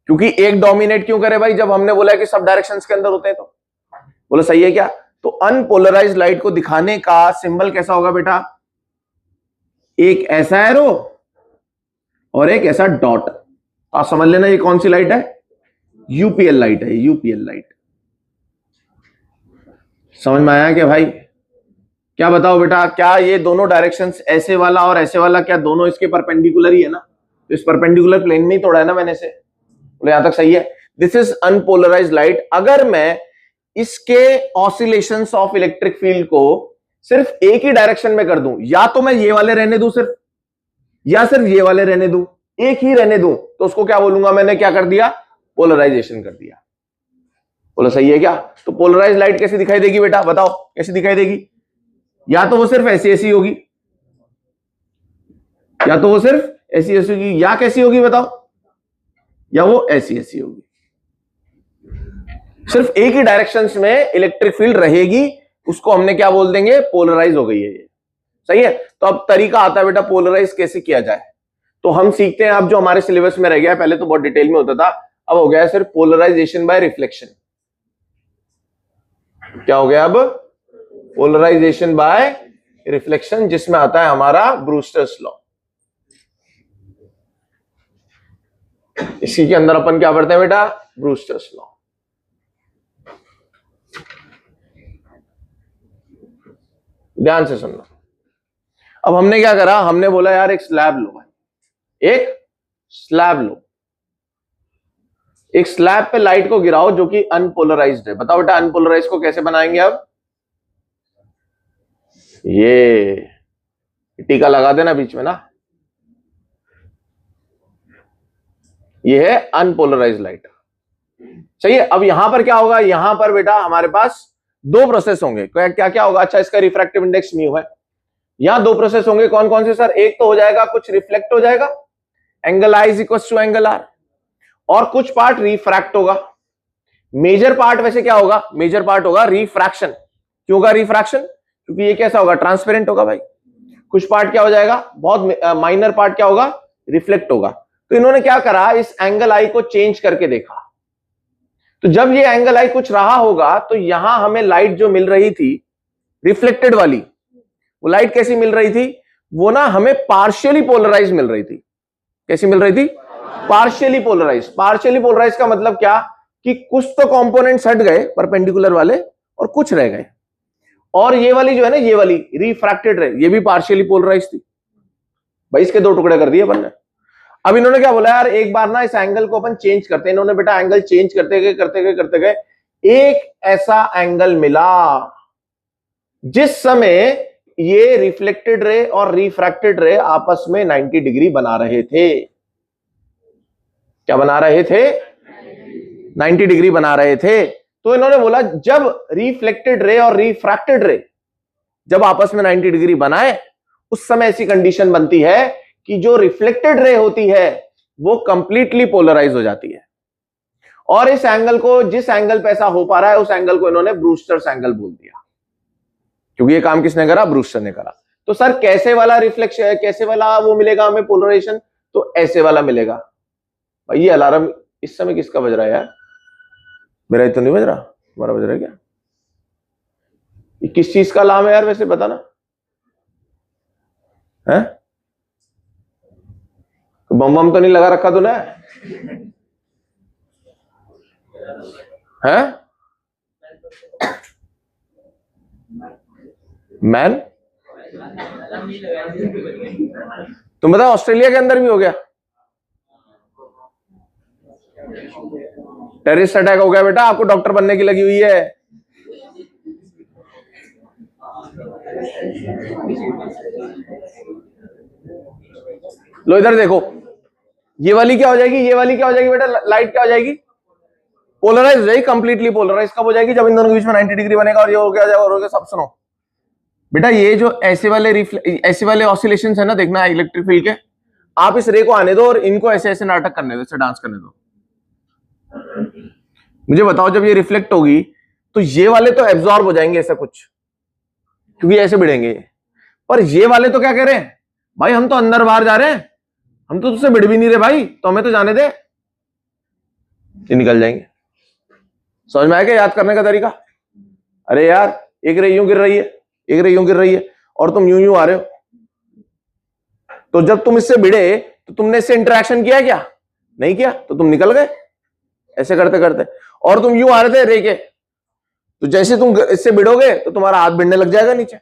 क्योंकि एक डोमिनेट क्यों करे भाई, जब हमने बोला कि सब डायरेक्शंस के अंदर होते हैं। तो बोलो सही है क्या। तो अनपोलराइज्ड लाइट को दिखाने का सिंबल कैसा होगा बेटा, एक ऐसा एरो और एक ऐसा डॉट। तो आप समझ लेना ये कौन सी लाइट है, यूपीएल लाइट है, यूपीएल लाइट। समझ में आया क्या भाई। क्या बताओ बेटा, क्या ये दोनों डायरेक्शंस ऐसे वाला और ऐसे वाला, क्या दोनों इसके परपेंडिकुलर ही है ना, तो इस परपेंडिकुलर प्लेन में ही तोड़ा है ना मैंने से। बोले यहां तक सही है। This is unpolarised light. अगर मैं इसके ऑसिलेशंस ऑफ इलेक्ट्रिक फील्ड को सिर्फ एक ही डायरेक्शन में कर दूं, या तो मैं ये वाले रहने दूं सिर्फ, या सिर्फ ये वाले रहने दूं, एक ही रहने दूं, तो उसको क्या बोलूंगा, मैंने क्या कर दिया, पोलराइजेशन कर दिया। बोलो सही है क्या। तो पोलराइज्ड लाइट कैसे दिखाई देगी बेटा, बताओ कैसे दिखाई देगी। या तो वो सिर्फ ऐसी ऐसी होगी, या तो वो सिर्फ ऐसी ऐसी होगी, या कैसी होगी बताओ, या वो ऐसी ऐसी होगी। सिर्फ एक ही डायरेक्शंस में इलेक्ट्रिक फील्ड रहेगी, उसको हमने क्या बोल देंगे, पोलराइज हो गई है ये। सही है। तो अब तरीका आता है बेटा पोलराइज कैसे किया जाए। तो हम सीखते हैं अब जो हमारे सिलेबस में रह गया, पहले तो बहुत डिटेल में होता था, अब हो गया सिर्फ पोलराइजेशन बाय रिफ्लेक्शन। क्या हो गया अब, पोलराइजेशन बाय रिफ्लेक्शन, जिसमें आता है हमारा ब्रूस्टर्स लॉ। इसी के अंदर अपन क्या पढ़ते हैं बेटा, ब्रूस्टर्स लॉ। ध्यान से सुनना। अब हमने क्या करा, हमने बोला यार एक स्लैब लो भाई, एक स्लैब लो, एक स्लैब पे लाइट को गिराओ जो कि अनपोलराइज्ड है। बताओ बेटा अनपोलराइज्ड को कैसे बनाएंगे। अब ये टीका लगा देना बीच में ना, ये है अनपोलराइज्ड लाइट। सही है। अब यहां पर क्या होगा, यहां पर बेटा हमारे पास दो प्रोसेस होंगे। क्या क्या होगा, अच्छा इसका रिफ्रैक्टिव इंडेक्स म्यू है। यहां दो प्रोसेस होंगे, कौन कौन से सर, एक तो हो जाएगा कुछ रिफ्लेक्ट हो जाएगा, angle i is equal to angle r, और कुछ पार्ट रिफ्रैक्ट होगा। मेजर पार्ट वैसे क्या होगा, मेजर पार्ट होगा रिफ्रैक्शन। क्यों होगा रिफ्रैक्शन? क्योंकि ये कैसा होगा, ट्रांसपेरेंट होगा भाई। कुछ पार्ट क्या हो जाएगा, बहुत माइनर पार्ट क्या होगा, रिफ्लेक्ट होगा। तो इन्होंने क्या करा, इस एंगल आई को चेंज करके देखा। तो जब ये एंगल आई कुछ रहा होगा तो यहां हमें लाइट जो मिल रही थी रिफ्लेक्टेड वाली, वो लाइट कैसी मिल रही थी, वो ना हमें पार्शियली पोलराइज मिल रही थी। कैसी मिल रही थी, पार्शियली पोलराइज। पार्शियली पोलराइज का मतलब क्या, कि कुछ तो कंपोनेंट्स हट गए परपेंडिकुलर वाले और कुछ रह गए। और ये वाली जो है ना, ये वाली रिफ्रैक्टेड रे, ये भी पार्शियली पोलराइज थी भाई। इसके दो टुकड़े कर दिए अपन ने। अब इन्होंने क्या बोला, यार एक बार ना इस एंगल को अपन चेंज करते हैं। इन्होंने बेटा एंगल चेंज करते गए करते गए करते गए, एक ऐसा एंगल मिला जिस समय ये रिफ्लेक्टेड रे और रिफ्रैक्टेड रे आपस में 90 डिग्री बना रहे थे। क्या बना रहे थे, 90 डिग्री बना रहे थे। तो इन्होंने बोला जब रिफ्लेक्टेड रे और रिफ्रैक्टेड रे जब आपस में 90 डिग्री बनाए, उस समय ऐसी कंडीशन बनती है कि जो रिफ्लेक्टेड रे होती है वो कंप्लीटली पोलराइज हो जाती है। और इस एंगल को, जिस एंगल पे ऐसा हो पा रहा है, उस एंगल को इन्होंने ब्रूस्टर्स एंगल बोल दिया। क्योंकि ये काम किसने करा, ब्रूस्टर ने करा। तो सर कैसे वाला रिफ्लेक्शन, कैसे वाला वो मिलेगा हमें पोलराइजेशन, तो ऐसे वाला मिलेगा भाई। ये अलार्म इस समय किसका बज रहा है यार, मेरा तो नहीं बज रहा, तुम्हारा बज रहा है क्या? ये किस चीज का अलार्म है यार वैसे बताना है? तो बम बम तो नहीं लगा रखा तूने है? मैन तुम बताओ, ऑस्ट्रेलिया के अंदर भी हो गया टेररिस्ट अटैक हो गया बेटा, आपको डॉक्टर बनने की लगी हुई है। लो इधर देखो, ये वाली क्या हो जाएगी, ये वाली क्या हो जाएगी बेटा, लाइट क्या हो जाएगी, पोलराइज हो जाएगी, कंप्लीटली पोलराइज। कब हो जाएगी, जब इन दोनों के बीच में 90 डिग्री बनेगा और ये हो गया और हो गया। सब सुनो बेटा, ये जो ऐसे वाले ऑसिलेशंस है ना, देखना इलेक्ट्रिक फील्ड के, आप इस रे को आने दो और इनको ऐसे ऐसे नाटक करने दो, ऐसे डांस करने दो। मुझे बताओ, जब ये रिफ्लेक्ट होगी तो ये वाले तो एब्जॉर्ब हो जाएंगे ऐसा कुछ, क्योंकि ऐसे भिड़ेंगे। पर ये वाले तो क्या कह रहे हैं, भाई हम तो अंदर बाहर जा रहे हैं, हम तो तुझसे भिड़ भी नहीं रहे भाई, तो हमें तो जाने दे, ये निकल जाएंगे। समझ में आया क्या याद करने का तरीका? अरे यार, एक रे यूं गिर रही है, एक रे यूं गिर रही है, और तुम यूं यूं आ रहे हो। तो जब तुम इससे भिड़े तो तुमने इससे इंटरेक्शन किया क्या? नहीं किया, तो तुम निकल गए ऐसे करते करते। और तुम यूं आ रहे थे रे के, तो जैसे तुम इससे भिड़ोगे तो तुम्हारा हाथ भिड़ने लग जाएगा नीचे।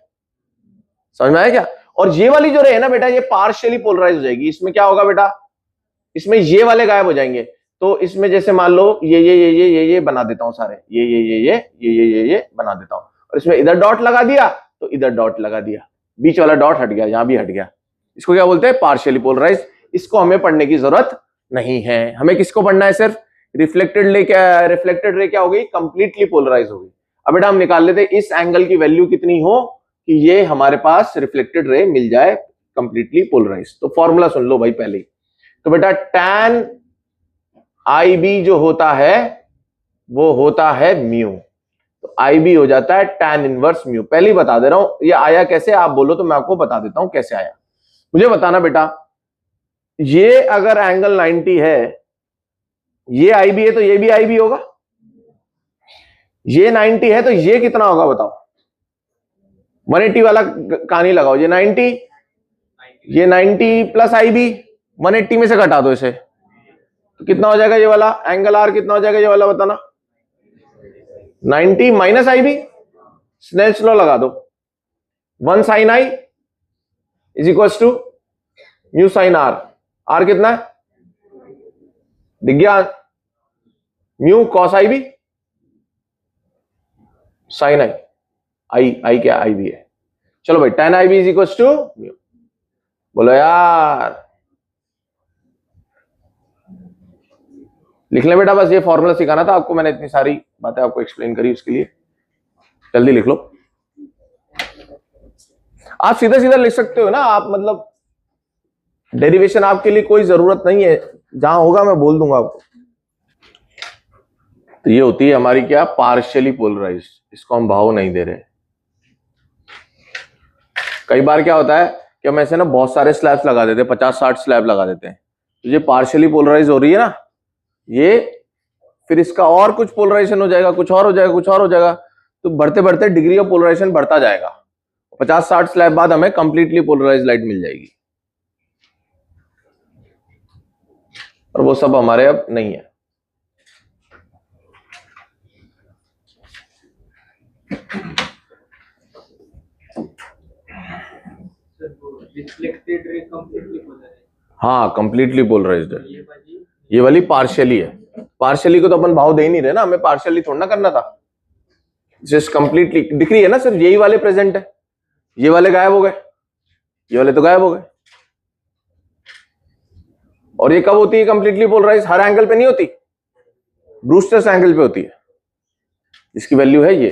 समझ में आया क्या? और ये वाली जो रे है ना बेटा, ये पार्शियली पोलराइज हो जाएगी। इसमें क्या होगा बेटा, इसमें ये वाले गायब हो जाएंगे। तो इसमें जैसे मान लो ये बना देता हूं सारे, ये बना देता हूं, और इसमें इधर डॉट लगा दिया तो इधर डॉट लगा दिया, बीच वाला डॉट हट गया, यहां भी हट गया। इसको क्या बोलते हैं, पार्शियली पोलराइज। इसको हमें पढ़ने की जरूरत नहीं है। हमें किसको पढ़ना है, सिर्फ रिफ्लेक्टेड रे क्या हो गई, कंप्लीटली पोलराइज हो गई। अब बेटा हम निकाल लेते हैं इस एंगल की वैल्यू कितनी हो कि ये हमारे पास रिफ्लेक्टेड रे मिल जाए कंप्लीटली पोलराइज। तो फॉर्मूला सुन लो भाई पहले। तो बेटा tan IB जो होता है वो होता है म्यू, तो IB हो जाता है tan इनवर्स म्यू। पहले ही बता दे रहा हूं, ये आया कैसे आप बोलो तो मैं आपको बता देता हूं कैसे आया। मुझे बताना बेटा, ये अगर एंगल 90 है, ये IB है, तो ये भी IB होगा। ये 90 है तो ये कितना होगा बताओ, 180 वाला कहानी लगाओ। ये 90 प्लस IB, 180 में से घटा दो इसे, तो कितना हो जाएगा ये वाला एंगल R, कितना हो जाएगा ये वाला बताना, 90 माइनस IB, स्नेल्स लॉ लगा दो, 1 sin I is equal to mu sine R। R कितना है, दिख गया, mu cos IB sine i क्या IB है। चलो भाई, tan IB is equal to mu. बोलो यार, लिख ले बेटा, बस ये फॉर्मूला सिखाना था आपको, मैंने इतनी सारी बातें आपको एक्सप्लेन करी उसके लिए। जल्दी लिख लो, आप सीधा सीधा लिख सकते हो ना आप, मतलब डेरिवेशन आपके लिए कोई जरूरत नहीं है, जहां होगा मैं बोल दूंगा आपको। तो ये होती है हमारी क्या, पार्शियली पोलराइज्ड, इसको हम भाव नहीं दे रहे। कई बार क्या होता है कि हम ऐसे ना बहुत सारे स्लैब्स लगा देते हैं, 50-60 स्लैब लगा देते हैं, तो ये पार्शियली पोलराइज हो रही है ना, ये फिर इसका और कुछ पोलराइजेशन हो जाएगा, कुछ और हो जाएगा, कुछ और हो जाएगा, तो बढ़ते बढ़ते डिग्री ऑफ पोलराइजेशन बढ़ता जाएगा। 50-60 स्लैब बाद हमें कंप्लीटली पोलराइज लाइट मिल जाएगी, और वो सब हमारे अब नहीं है। रिफ्लेक्टेड रे कंप्लीटली पोलराइज्ड, हाँ कंप्लीटली पोलराइज्ड है, ये वाली पार्शियली है। पार्शियली को तो अपन भाव दे ही नहीं रहे ना, हमें पार्शियली थोड़ा ना करना था, जस्ट कंप्लीटली दिख रही है ना, सिर्फ यही वाले प्रेजेंट है, ये वाले गायब हो गए, ये वाले तो गायब हो गए। और ये कब होती है कंप्लीटली पोलराइज? हर एंगल पे नहीं होती, ब्रूस्टर्स एंगल पे होती है, इसकी वैल्यू है ये।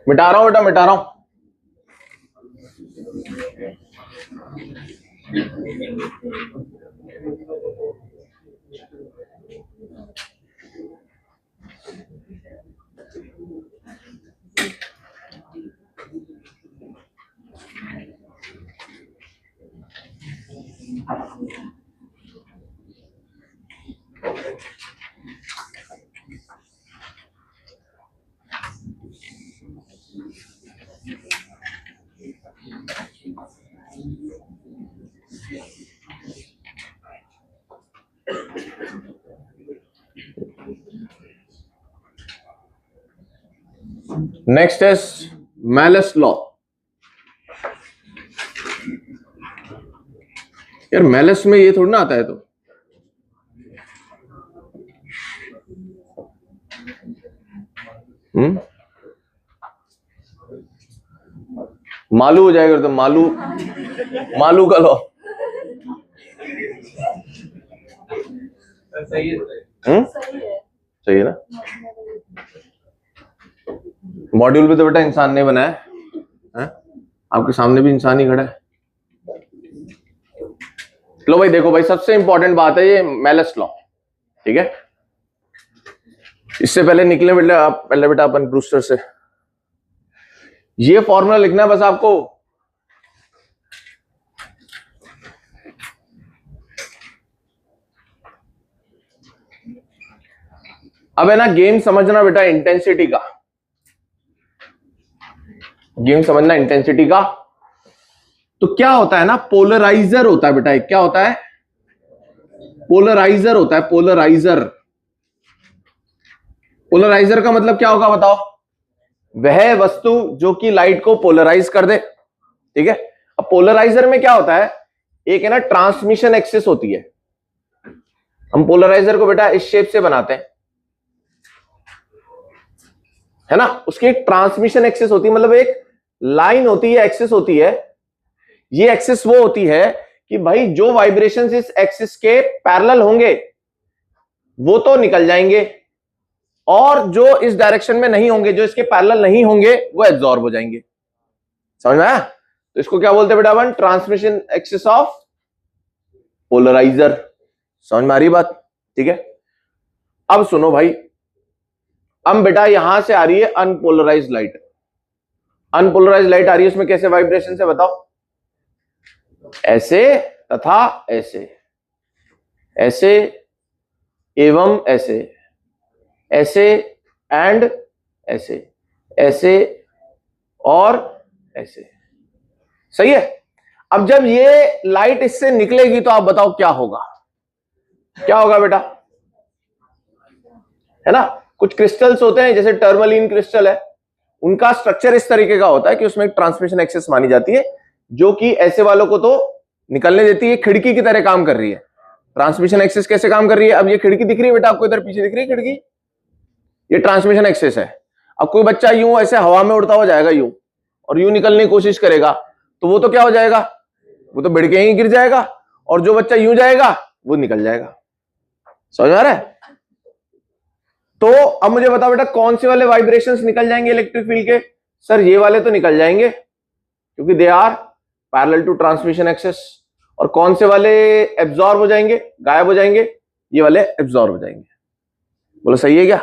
मिटा रहा हूं बेटा, मिटा रहा हूं। Next is malleus law. यार मैलस में ये थोड़ा ना आता है, तो मालू हो जाएगा, तो मालू मालू का लॉ। सही है, सही है ना। मॉड्यूल पे तो बेटा इंसान ने बनाया है, आपके सामने भी इंसान ही खड़ा है। लो भाई देखो भाई, सबसे इंपॉर्टेंट बात है ये मैलस लॉ, ठीक है। इससे पहले निकले बेटा पहले बेटा अपन ब्रूस्टर से, ये फॉर्मूला लिखना है बस आपको। अब है ना गेम समझना बेटा इंटेंसिटी का, गेम समझना इंटेंसिटी का। तो क्या होता है ना, पोलराइजर होता है बेटा, क्या होता है? पोलराइजर होता है, पोलराइजर। पोलराइजर का मतलब क्या होगा बताओ? वह वस्तु जो कि लाइट को पोलराइज कर दे, ठीक है। अब पोलराइजर में क्या होता है, एक है ना ट्रांसमिशन एक्सिस होती है, हम पोलराइजर को बेटा इस शेप से बनाते हैं, है ना। उसकी एक ट्रांसमिशन एक्सिस होती है, मतलब एक लाइन होती है, एक्सिस होती है। ये एक्सिस वो होती है कि भाई जो वाइब्रेशंस इस एक्सिस के पैरेलल होंगे वो तो निकल जाएंगे, और जो इस डायरेक्शन में नहीं होंगे, जो इसके पैरेलल नहीं होंगे, वो एब्जॉर्ब हो जाएंगे। समझ में आया? तो इसको क्या बोलते हैं बेटा अपन? Transmission axis of polariser. समझ में आ रही बात? ठीक है। अब सुनो भाई, अब बेटा यहां से आ रही है अनपोलराइज लाइट, अनपोलराइज लाइट आ रही है, उसमें कैसे वाइब्रेशन से बताओ? ऐसे तथा ऐसे, ऐसे एवं ऐसे, ऐसे एंड ऐसे, ऐसे और ऐसे। सही है। अब जब ये लाइट इससे निकलेगी तो आप बताओ क्या होगा? क्या होगा बेटा? है ना, कुछ क्रिस्टल्स होते हैं जैसे टर्मलीन क्रिस्टल है, उनका स्ट्रक्चर इस तरीके का होता है कि उसमें एक ट्रांसमिशन एक्सिस मानी जाती है, जो कि ऐसे वालों को तो निकलने देती है, खिड़की की तरह काम कर रही है। ट्रांसमिशन एक्सिस कैसे काम कर रही है? अब ये खिड़की दिख रही है बेटा आपको, इधर पीछे दिख रही है खिड़की, ये ट्रांसमिशन एक्सिस है। अब कोई बच्चा यूं ऐसे हवा में उड़ता हुआ जाएगा यूं, और यूं निकलने की कोशिश करेगा, तो वो तो क्या हो जाएगा? वो तो बिड़के ही गिर जाएगा, और जो बच्चा यूं जाएगा वो निकल जाएगा। समझ आ रहा है? तो अब मुझे बताओ बेटा, कौन से वाले वाइब्रेशंस निकल जाएंगे इलेक्ट्रिक फील्ड के? सर ये वाले तो निकल जाएंगे, क्योंकि they are parallel to transmission axis. और कौन से वाले एब्जॉर्ब हो जाएंगे, गायब हो जाएंगे? ये वाले एब्जॉर्ब हो जाएंगे। बोलो सही है क्या?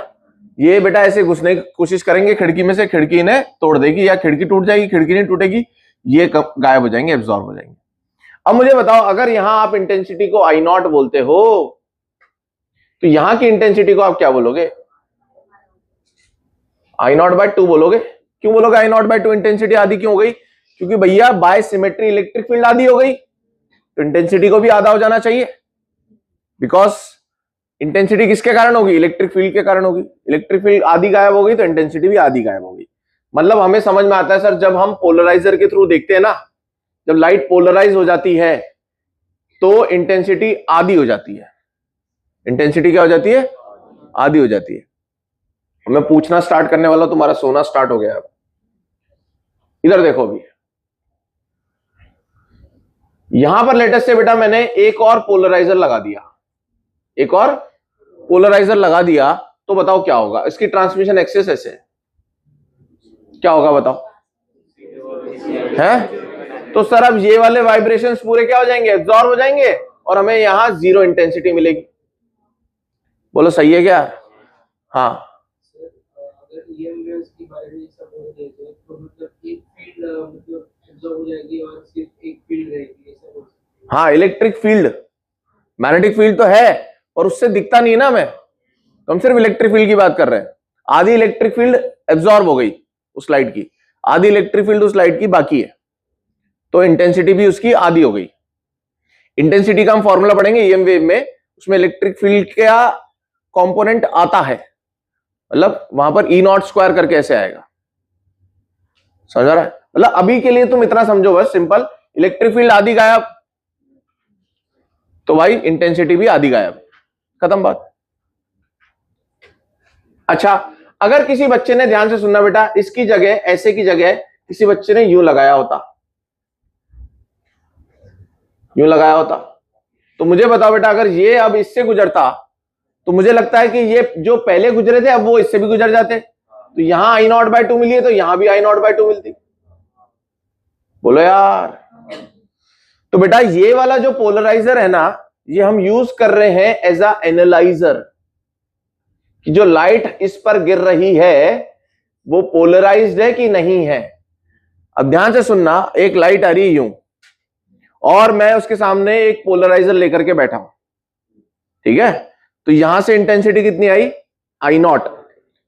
ये बेटा ऐसे घुसने की कोशिश करेंगे खिड़की में से, खिड़की इन्हें तोड़ देगी या खिड़की टूट जाएगी, खिड़की नहीं टूटेगी, ये गायब हो जाएंगे, एब्जॉर्ब हो जाएंगे। अब मुझे बताओ, अगर यहां आप इंटेंसिटी को आई नॉट बोलते हो तो यहां की इंटेंसिटी को आप क्या बोलोगे? आई नॉट बाय 2 बोलोगे। क्यों बोलोगे आई नॉट बाय 2? इंटेंसिटी आधी क्यों हो गई? क्योंकि भैया बाय सिमेट्री इलेक्ट्रिक फील्ड आधी हो गई, तो इंटेंसिटी को भी आधा हो जाना चाहिए। बिकॉज इंटेंसिटी किसके कारण होगी? इलेक्ट्रिक फील्ड के कारण होगी। इलेक्ट्रिक फील्ड आधी गायब हो गई तो इंटेंसिटी भी आधी गायब हो गई। मतलब हमें समझ में आता है सर, जब हम पोलराइजर के थ्रू देखते हैं ना, जब लाइट पोलराइज हो जाती है तो इंटेंसिटी आधी हो जाती है। इंटेंसिटी क्या हो जाती है? आधी हो जाती है। मैं पूछना स्टार्ट करने वाला, तुम्हारा सोना स्टार्ट हो गया। अब इधर देखो, अभी यहां पर लेटेस्ट से बेटा मैंने एक और पोलराइजर लगा दिया, एक और पोलराइजर लगा दिया, तो बताओ क्या होगा? इसकी ट्रांसमिशन एक्सिस ऐसे क्या होगा बताओ? है तो सर अब ये वाले वाइब्रेशंस पूरे क्या हो जाएंगे? एब्जॉर्ब हो जाएंगे और हमें यहां जीरो इंटेंसिटी मिलेगी। बोलो सही है क्या? हाँ हाँ, इलेक्ट्रिक फील्ड, मैग्नेटिक फील्ड तो है और उससे दिखता नहीं है ना हमें, तो हम सिर्फ इलेक्ट्रिक फील्ड की बात कर रहे हैं। आधी इलेक्ट्रिक फील्ड एब्जॉर्ब हो गई उस लाइट की, आधी इलेक्ट्रिक फील्ड उस लाइट की बाकी है, तो इंटेंसिटी भी उसकी आधी हो गई। इंटेंसिटी का हम फॉर्मूला पढ़ेंगे ईएम वेव में, उसमें इलेक्ट्रिक फील्ड का कंपोनेंट आता है, मतलब वहां पर ई नॉट स्क्वायर करके ऐसे आएगा। समझ रहा है? मतलब अभी के लिए तुम इतना समझो बस सिंपल, इलेक्ट्रिक फील्ड आधी गायब तो भाई इंटेंसिटी भी आधी गायब, खत्म बात। अच्छा, अगर किसी बच्चे ने, ध्यान से सुनना बेटा, इसकी जगह, ऐसे की जगह किसी बच्चे ने यूं लगाया होता, यूं लगाया होता, तो मुझे बताओ बेटा, अगर ये अब इससे गुजरता तो मुझे लगता है कि ये जो पहले गुजरे थे अब वो इससे भी गुजर जाते, तो यहां आई नॉट बाय 2 मिली है तो यहां भी आई नॉट बाय 2 मिलती। बोलो यार। तो बेटा ये वाला जो पोलराइजर है ना, ये हम यूज कर रहे हैं एज अ एनालाइजर, कि जो लाइट इस पर गिर रही है वो पोलराइज्ड है कि नहीं है। अब ध्यान से सुनना, एक लाइट आ रही है यूं और मैं उसके सामने एक पोलराइजर लेकर के बैठा हूं, ठीक है? तो यहां से इंटेंसिटी कितनी आई? आई नॉट।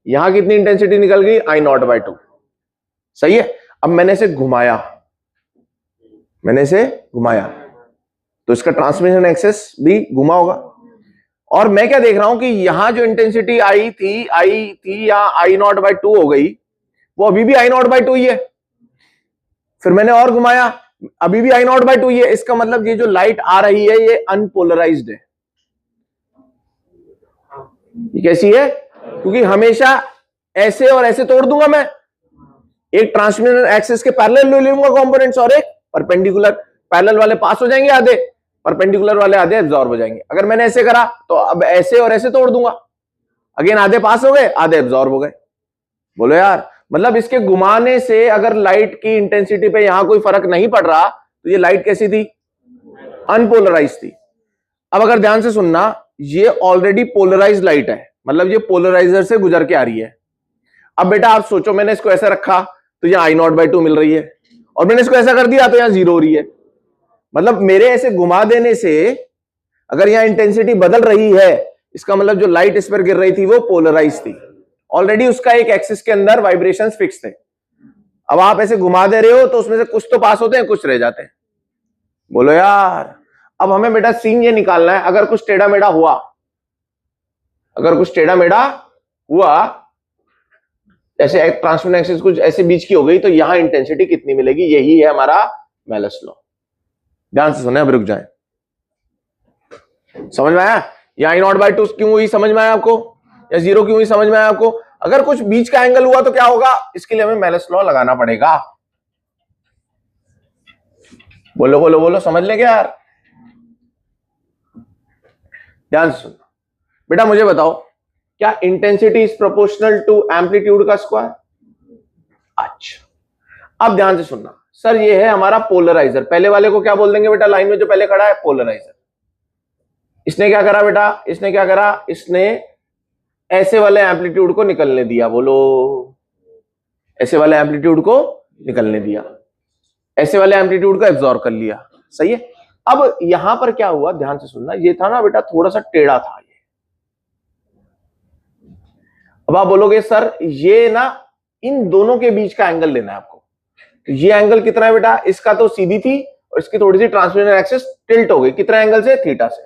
यहां कितनी इंटेंसिटी निकल गई? आई नॉट बाय 2। सही है? अब मैंने इसे घुमाया, मैंने इसे घुमाया तो इसका ट्रांसमिशन एक्सेस भी घुमा होगा, और मैं क्या देख रहा हूं कि यहां जो इंटेंसिटी आई थी या आई नॉट बाय 2 हो गई, वो अभी भी आई नॉट बाय 2 ही है। फिर मैंने और घुमाया, अभी भी आई नॉट बाय 2 ही है। इसका मतलब ये जो लाइट आ रही है ये अनपोलराइज्ड है। ये कैसी है? क्योंकि हमेशा ऐसे और ऐसे तोड़ दूंगा मैं, एक ट्रांसमिशन एक्सिस के पैरेलल ले लूंगा कंपोनेंट्स और एक परपेंडिकुलर। पैरेलल वाले पास हो जाएंगे आधे, परपेंडिकुलर वाले आधे एब्जॉर्ब हो जाएंगे। अगर मैंने ऐसे करा तो अब ऐसे और ऐसे तोड़ दूंगा, अगेन आधे पास हो गए, आधे एब्जॉर्ब हो गए। बोलो यार, मतलब इसके घुमाने से अगर लाइट की इंटेंसिटी पे यहां कोई फर्क नहीं पड़ रहा तो ये लाइट कैसी थी? अनपोलराइज थी। अब अगर ध्यान से सुनना, ये ऑलरेडी पोलराइज लाइट है, मतलब ये पोलराइजर से गुजर के आ रही है। अब बेटा आप सोचो, मैंने इसको ऐसा रखा तो यहां आई नॉट बाय 2 मिल रही है, और मैंने इसको ऐसा कर दिया तो यहां जीरो हो रही है। मतलब मेरे ऐसे घुमा देने से अगर यहां इंटेंसिटी बदल रही है, इसका मतलब जो लाइट इस पर गिर रही थी वो पोलराइज थी, ऑलरेडी उसका एक एक्सिस के अंदर वाइब्रेशंस फिक्स थे। अब आप ऐसे घुमा दे रहे हो तो उसमें से कुछ तो पास होते हैं, कुछ रह जाते हैं। बोलो यार। अब हमें बेटा सीन ये निकालना है, अगर कुछ टेढ़ा मेढ़ा हुआ, अगर कुछ टेढ़ा मेढ़ा हुआ, जैसे ट्रांसमिशन एक्सिस कुछ ऐसे बीच की हो गई, तो यहां इंटेंसिटी कितनी मिलेगी? यही है हमारा मेलस लॉ। ध्यान से सुने, अब रुक जाए। समझ में आया? या आई नॉट बाय 2 क्यों हुई समझ में आया आपको, या जीरो क्यों हुई समझ में आया आपको? अगर कुछ बीच का एंगल हुआ तो क्या होगा, इसके लिए हमें मेलस लॉ लगाना पड़ेगा। बोलो बोलो बोलो, समझ ले क्या यार? ध्यान से सुनो बेटा, मुझे बताओ, क्या intensity is proportional to amplitude का स्क्वायर? अच्छा, अब ध्यान से सुनना, सर ये है हमारा पोलराइजर। पहले वाले को क्या बोल देंगे बेटा, लाइन में जो पहले खड़ा है? पोलराइजर। इसने क्या करा बेटा, इसने क्या करा, इसने ऐसे वाले एम्पलीट्यूड को निकलने दिया, बोलो ऐसे वाले एम्पलीट्यूड को निकलने दिया, ऐसे वाले एम्पलीट्यूड को एब्जॉर्ब कर लिया। सही है। अब यहां पर क्या हुआ, ध्यान से सुनना, ये था ना बेटा थोड़ा सा टेढ़ा था ये। अब आप बोलोगे सर ये ना इन दोनों के बीच का एंगल लेना है आपको, तो ये एंगल कितना है बेटा, इसका तो सीधी थी और इसकी थोड़ी सी ट्रांसमिशन एक्सिस टिल्ट हो गई, कितना एंगल से, थीटा से।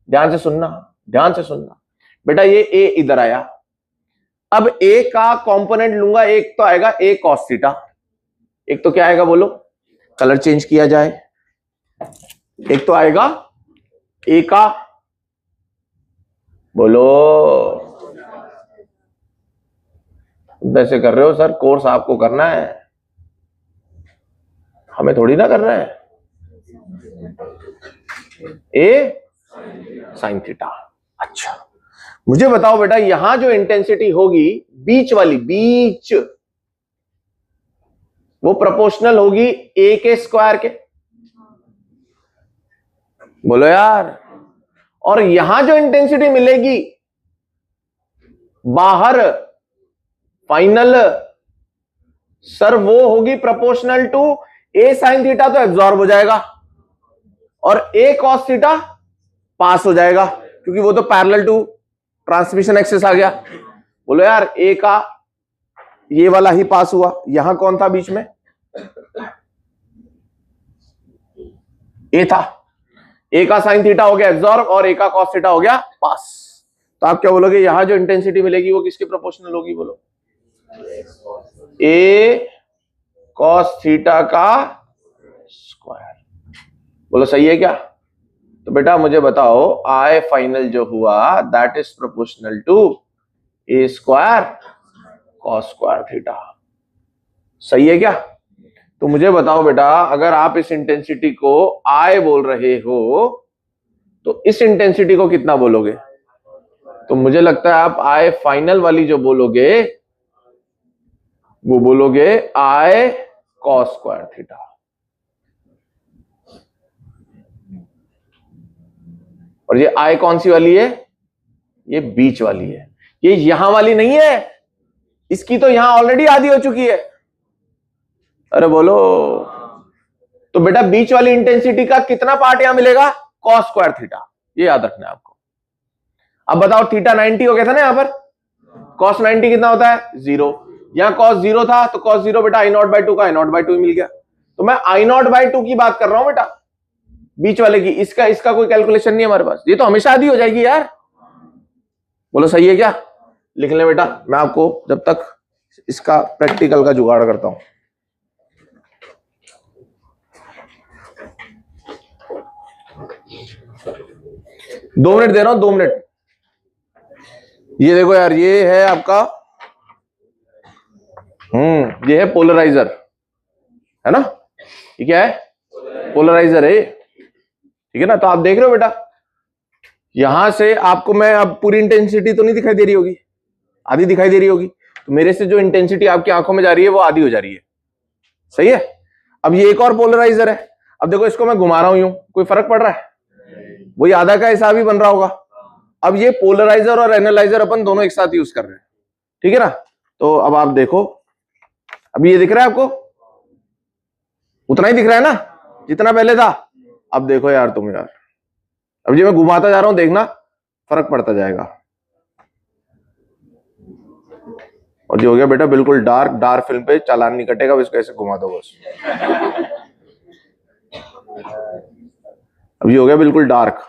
ध्यान से सुनना, ध्यान से सुनना बेटा, ये ए इधर आया, अब ए का कंपोनेंट लूंगा, एक तो आएगा ए कॉस थीटा, एक तो क्या आएगा बोलो, कलर चेंज किया जाए, एक तो आएगा ए का, बोलो वैसे कर रहे हो सर, कोर्स आपको करना है, हमें थोड़ी ना करना है। ए साइन थीटा। अच्छा मुझे बताओ बेटा, यहां जो इंटेंसिटी होगी बीच वाली, बीच, वो प्रोपोर्शनल होगी ए के स्क्वायर के, बोलो यार। और यहां जो इंटेंसिटी मिलेगी बाहर फाइनल, सर वो होगी proportional to A sine theta, तो एब्जॉर्ब हो जाएगा, और ए कॉस थीटा पास हो जाएगा, क्योंकि वो तो पैरेलल टू ट्रांसमिशन एक्सिस आ गया। बोलो यार ए का ये वाला ही पास हुआ, यहां कौन था बीच में, ए था, ए का साइन थीटा हो गया एब्जॉर्ब और ए का कॉस थीटा हो गया पास। तो आप क्या बोलोगे, यहां जो इंटेंसिटी मिलेगी वो किसके प्रोपोर्शनल होगी, बोलो ए कॉस थीटा का स्क्वायर। बोलो सही है क्या। तो बेटा मुझे बताओ आई फाइनल जो हुआ that is proportional to a square cos square theta. सही है क्या। तो मुझे बताओ बेटा, अगर आप इस इंटेंसिटी को आई बोल रहे हो तो इस इंटेंसिटी को कितना बोलोगे, तो मुझे लगता है आप आई फाइनल वाली जो बोलोगे वो बोलोगे आई कॉस स्क्वायर थीटा। और ये आई कौन सी वाली है, ये बीच वाली है, ये यहां वाली नहीं है, इसकी तो यहां ऑलरेडी आधी हो चुकी है। अरे बोलो। तो बेटा बीच वाली इंटेंसिटी का कितना पार्ट यहां मिलेगा, कॉस स्क्वायर थीटा, ये याद रखना है आपको। अब बताओ थीटा 90 हो गया था ना यहां पर, कॉस 90 कितना होता है, 0। यहां कॉस 0 था तो कॉस 0 बेटा I0/2 का I0/2 मिल गया। तो मैं I0/2 की बात कर रहा हूं बेटा, बीच वाले की, इसका कोई कैलकुलेशन नहीं है हमारे पास, ये तो हमेशा आधी हो जाएगी यार। बोलो सही है क्या। लिख ले बेटा, मैं आपको जब तक इसका प्रैक्टिकल का जुगाड़ करता हूं। दो मिनट दे रहा हूं, 2 मिनट। ये देखो यार, ये है आपका ये है पोलराइजर, है ना, ये क्या है, पोलराइजर है, ठीक है ना। तो आप देख रहे हो बेटा, यहां से आपको मैं अब पूरी इंटेंसिटी तो नहीं दिखाई दे रही होगी, आधी दिखाई दे रही होगी, तो मेरे से जो इंटेंसिटी आपकी आंखों में जा रही है वो आधी हो जा रही है। सही है। अब ये एक और पोलराइजर है, अब देखो इसको मैं घुमा रहा हूं यूं, कोई फर्क पड़ रहा है, वही आधा का हिसाब ही बन रहा होगा। अब ये पोलराइजर और एनालाइजर अपन दोनों एक साथ यूज कर रहे हैं, ठीक है ना। तो अब आप देखो, अब ये दिख रहा है आपको, उतना ही दिख रहा है ना जितना पहले था। अब देखो यार तुम यार, अब जो मैं घुमाता जा रहा हूं देखना फर्क पड़ता जाएगा। और जो हो गया बेटा बिल्कुल डार्क फिल्म पे चालान नहीं कटेगा, इसको ऐसे घुमा दो बस। अब ये हो गया बिल्कुल डार्क,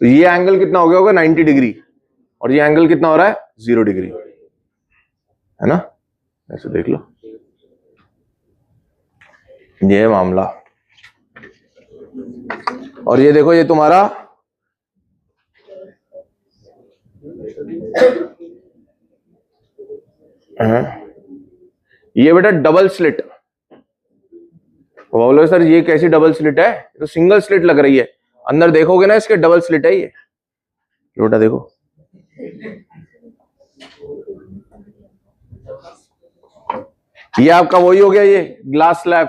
तो ये एंगल कितना हो गया होगा 90 डिग्री, और ये एंगल कितना हो रहा है 0 डिग्री, है ना। ऐसे देख लो, ये है मामला। और ये देखो, ये तुम्हारा ये बेटा डबल स्लिट। बोलो सर ये कैसी डबल स्लिट है, तो सिंगल स्लिट लग रही है, अंदर देखोगे ना इसके डबल स्लिट है ये, बेटा देखो। ये आपका वही हो गया, ये ग्लास स्लैब,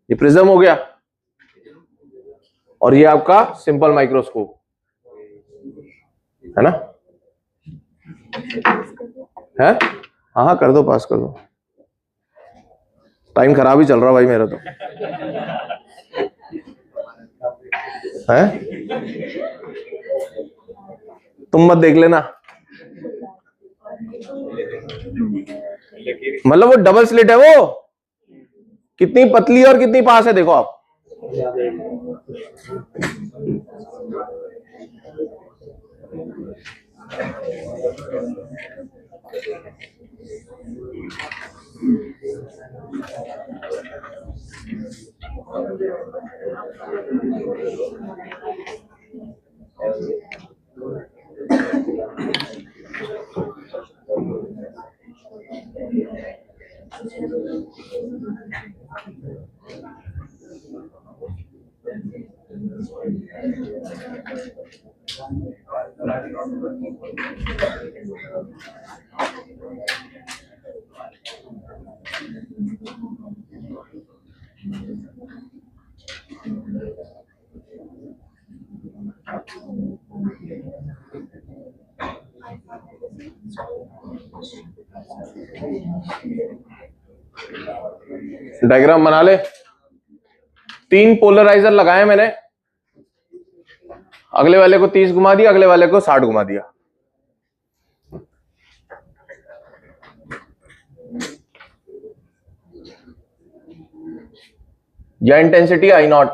ये प्रिज्म हो गया, और ये आपका सिंपल माइक्रोस्कोप है ना? है? हाँ हाँ कर दो, पास कर दो। टाइम खराब ही चल रहा भाई मेरा तो। है? तुम मत देख लेना। मतलब वो डबल स्लिट है, वो कितनी पतली और कितनी पास है देखो आप। डायग्राम बना ले। 3 पोलराइजर लगाए मैंने, अगले वाले को 30 घुमा दिया, अगले वाले को 60 घुमा दिया। या इंटेंसिटी आई नॉट,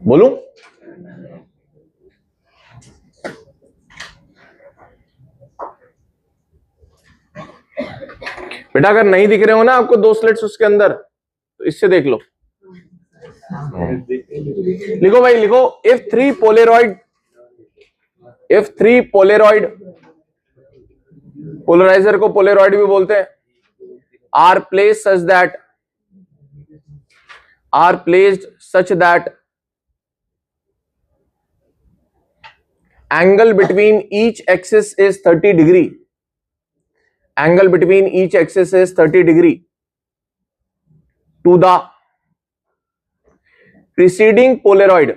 बोलूं? बेटा अगर नहीं दिख रहे हो ना आपको 2 स्लिट्स उसके अंदर, तो इससे देख लो। लिखो भाई लिखो, इफ थ्री पोलेरॉइड, पोलराइजर को पोलेरॉइड भी बोलते हैं, are placed such that angle between each axis is 30 degree. Angle between each axis is 30 degree to the preceding polaroid.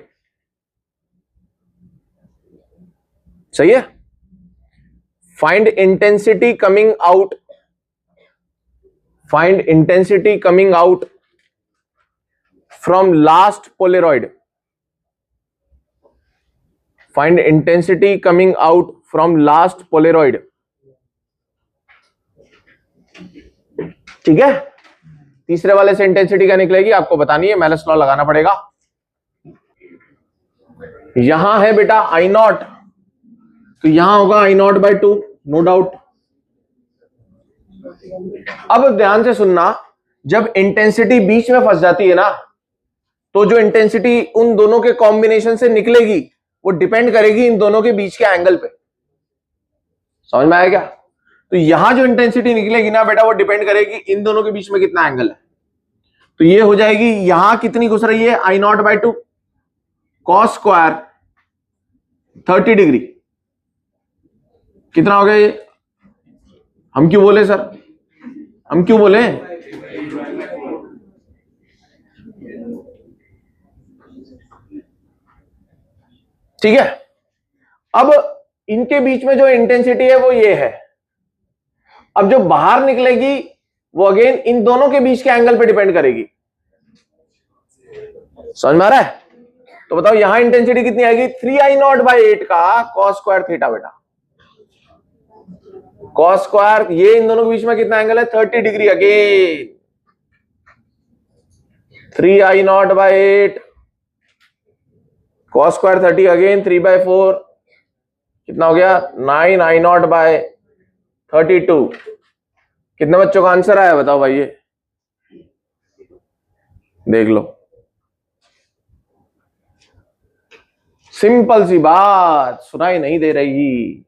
सही है? Find intensity coming out. Find intensity coming out from last polaroid. Find intensity coming out from last polaroid. ठीक है? तीसरे वाले से intensity क्या निकलेगी आपको बतानी है, मेलस लॉ लगाना पड़ेगा। यहां है बेटा आई नॉट, तो यहां होगा आई नॉट बाई 2, नो डाउट। अब ध्यान से सुनना, जब इंटेंसिटी बीच में फंस जाती है ना, तो जो इंटेंसिटी उन दोनों के कॉम्बिनेशन से निकलेगी वो डिपेंड करेगी इन दोनों के बीच के एंगल पे। समझ में आया क्या? तो यहां जो इंटेंसिटी निकलेगी ना बेटा, वो डिपेंड करेगी इन दोनों के बीच में कितना एंगल है। तो ये हो जाएगी, यहां कितनी घुस रही है, I nought by 2 cos square 30 degree. कितना हो गया ये? हम क्यों बोले सर, हम क्यों बोले? ठीक है। अब इनके बीच में जो इंटेंसिटी है वो ये है। अब जो बाहर निकलेगी वो अगेन इन दोनों के बीच के एंगल पे डिपेंड करेगी। समझ में आ रहा है? तो बताओ यहां इंटेंसिटी कितनी आएगी, 3i0/8 का cos स्क्वायर थीटा बेटा। cos स्क्वायर, ये इन दोनों के बीच में कितना एंगल है, 30 degree. Again 3i0/8 cos square 30, again 3/4 कितना हो गया, 9i0/32। कितने बच्चों का आंसर आया बताओ भाई, ये देख लो। सिंपल सी बात, सुनाई नहीं दे रही।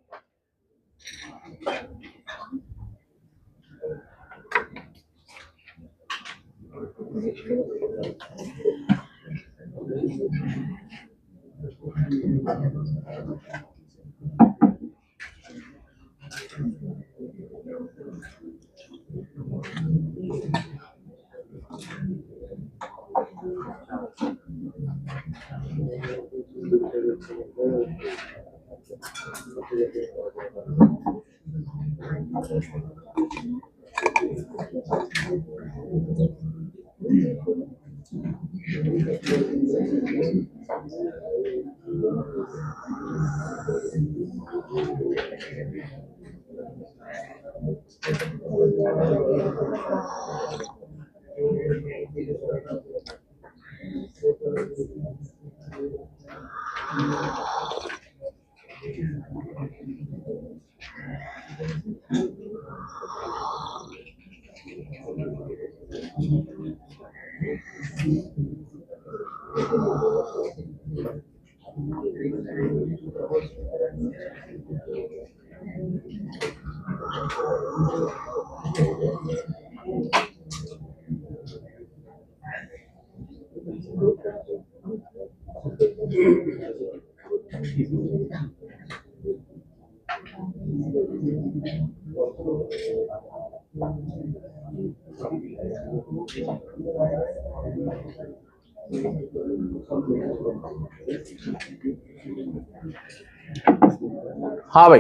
हाँ भाई,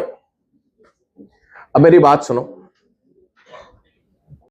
अब मेरी बात सुनो।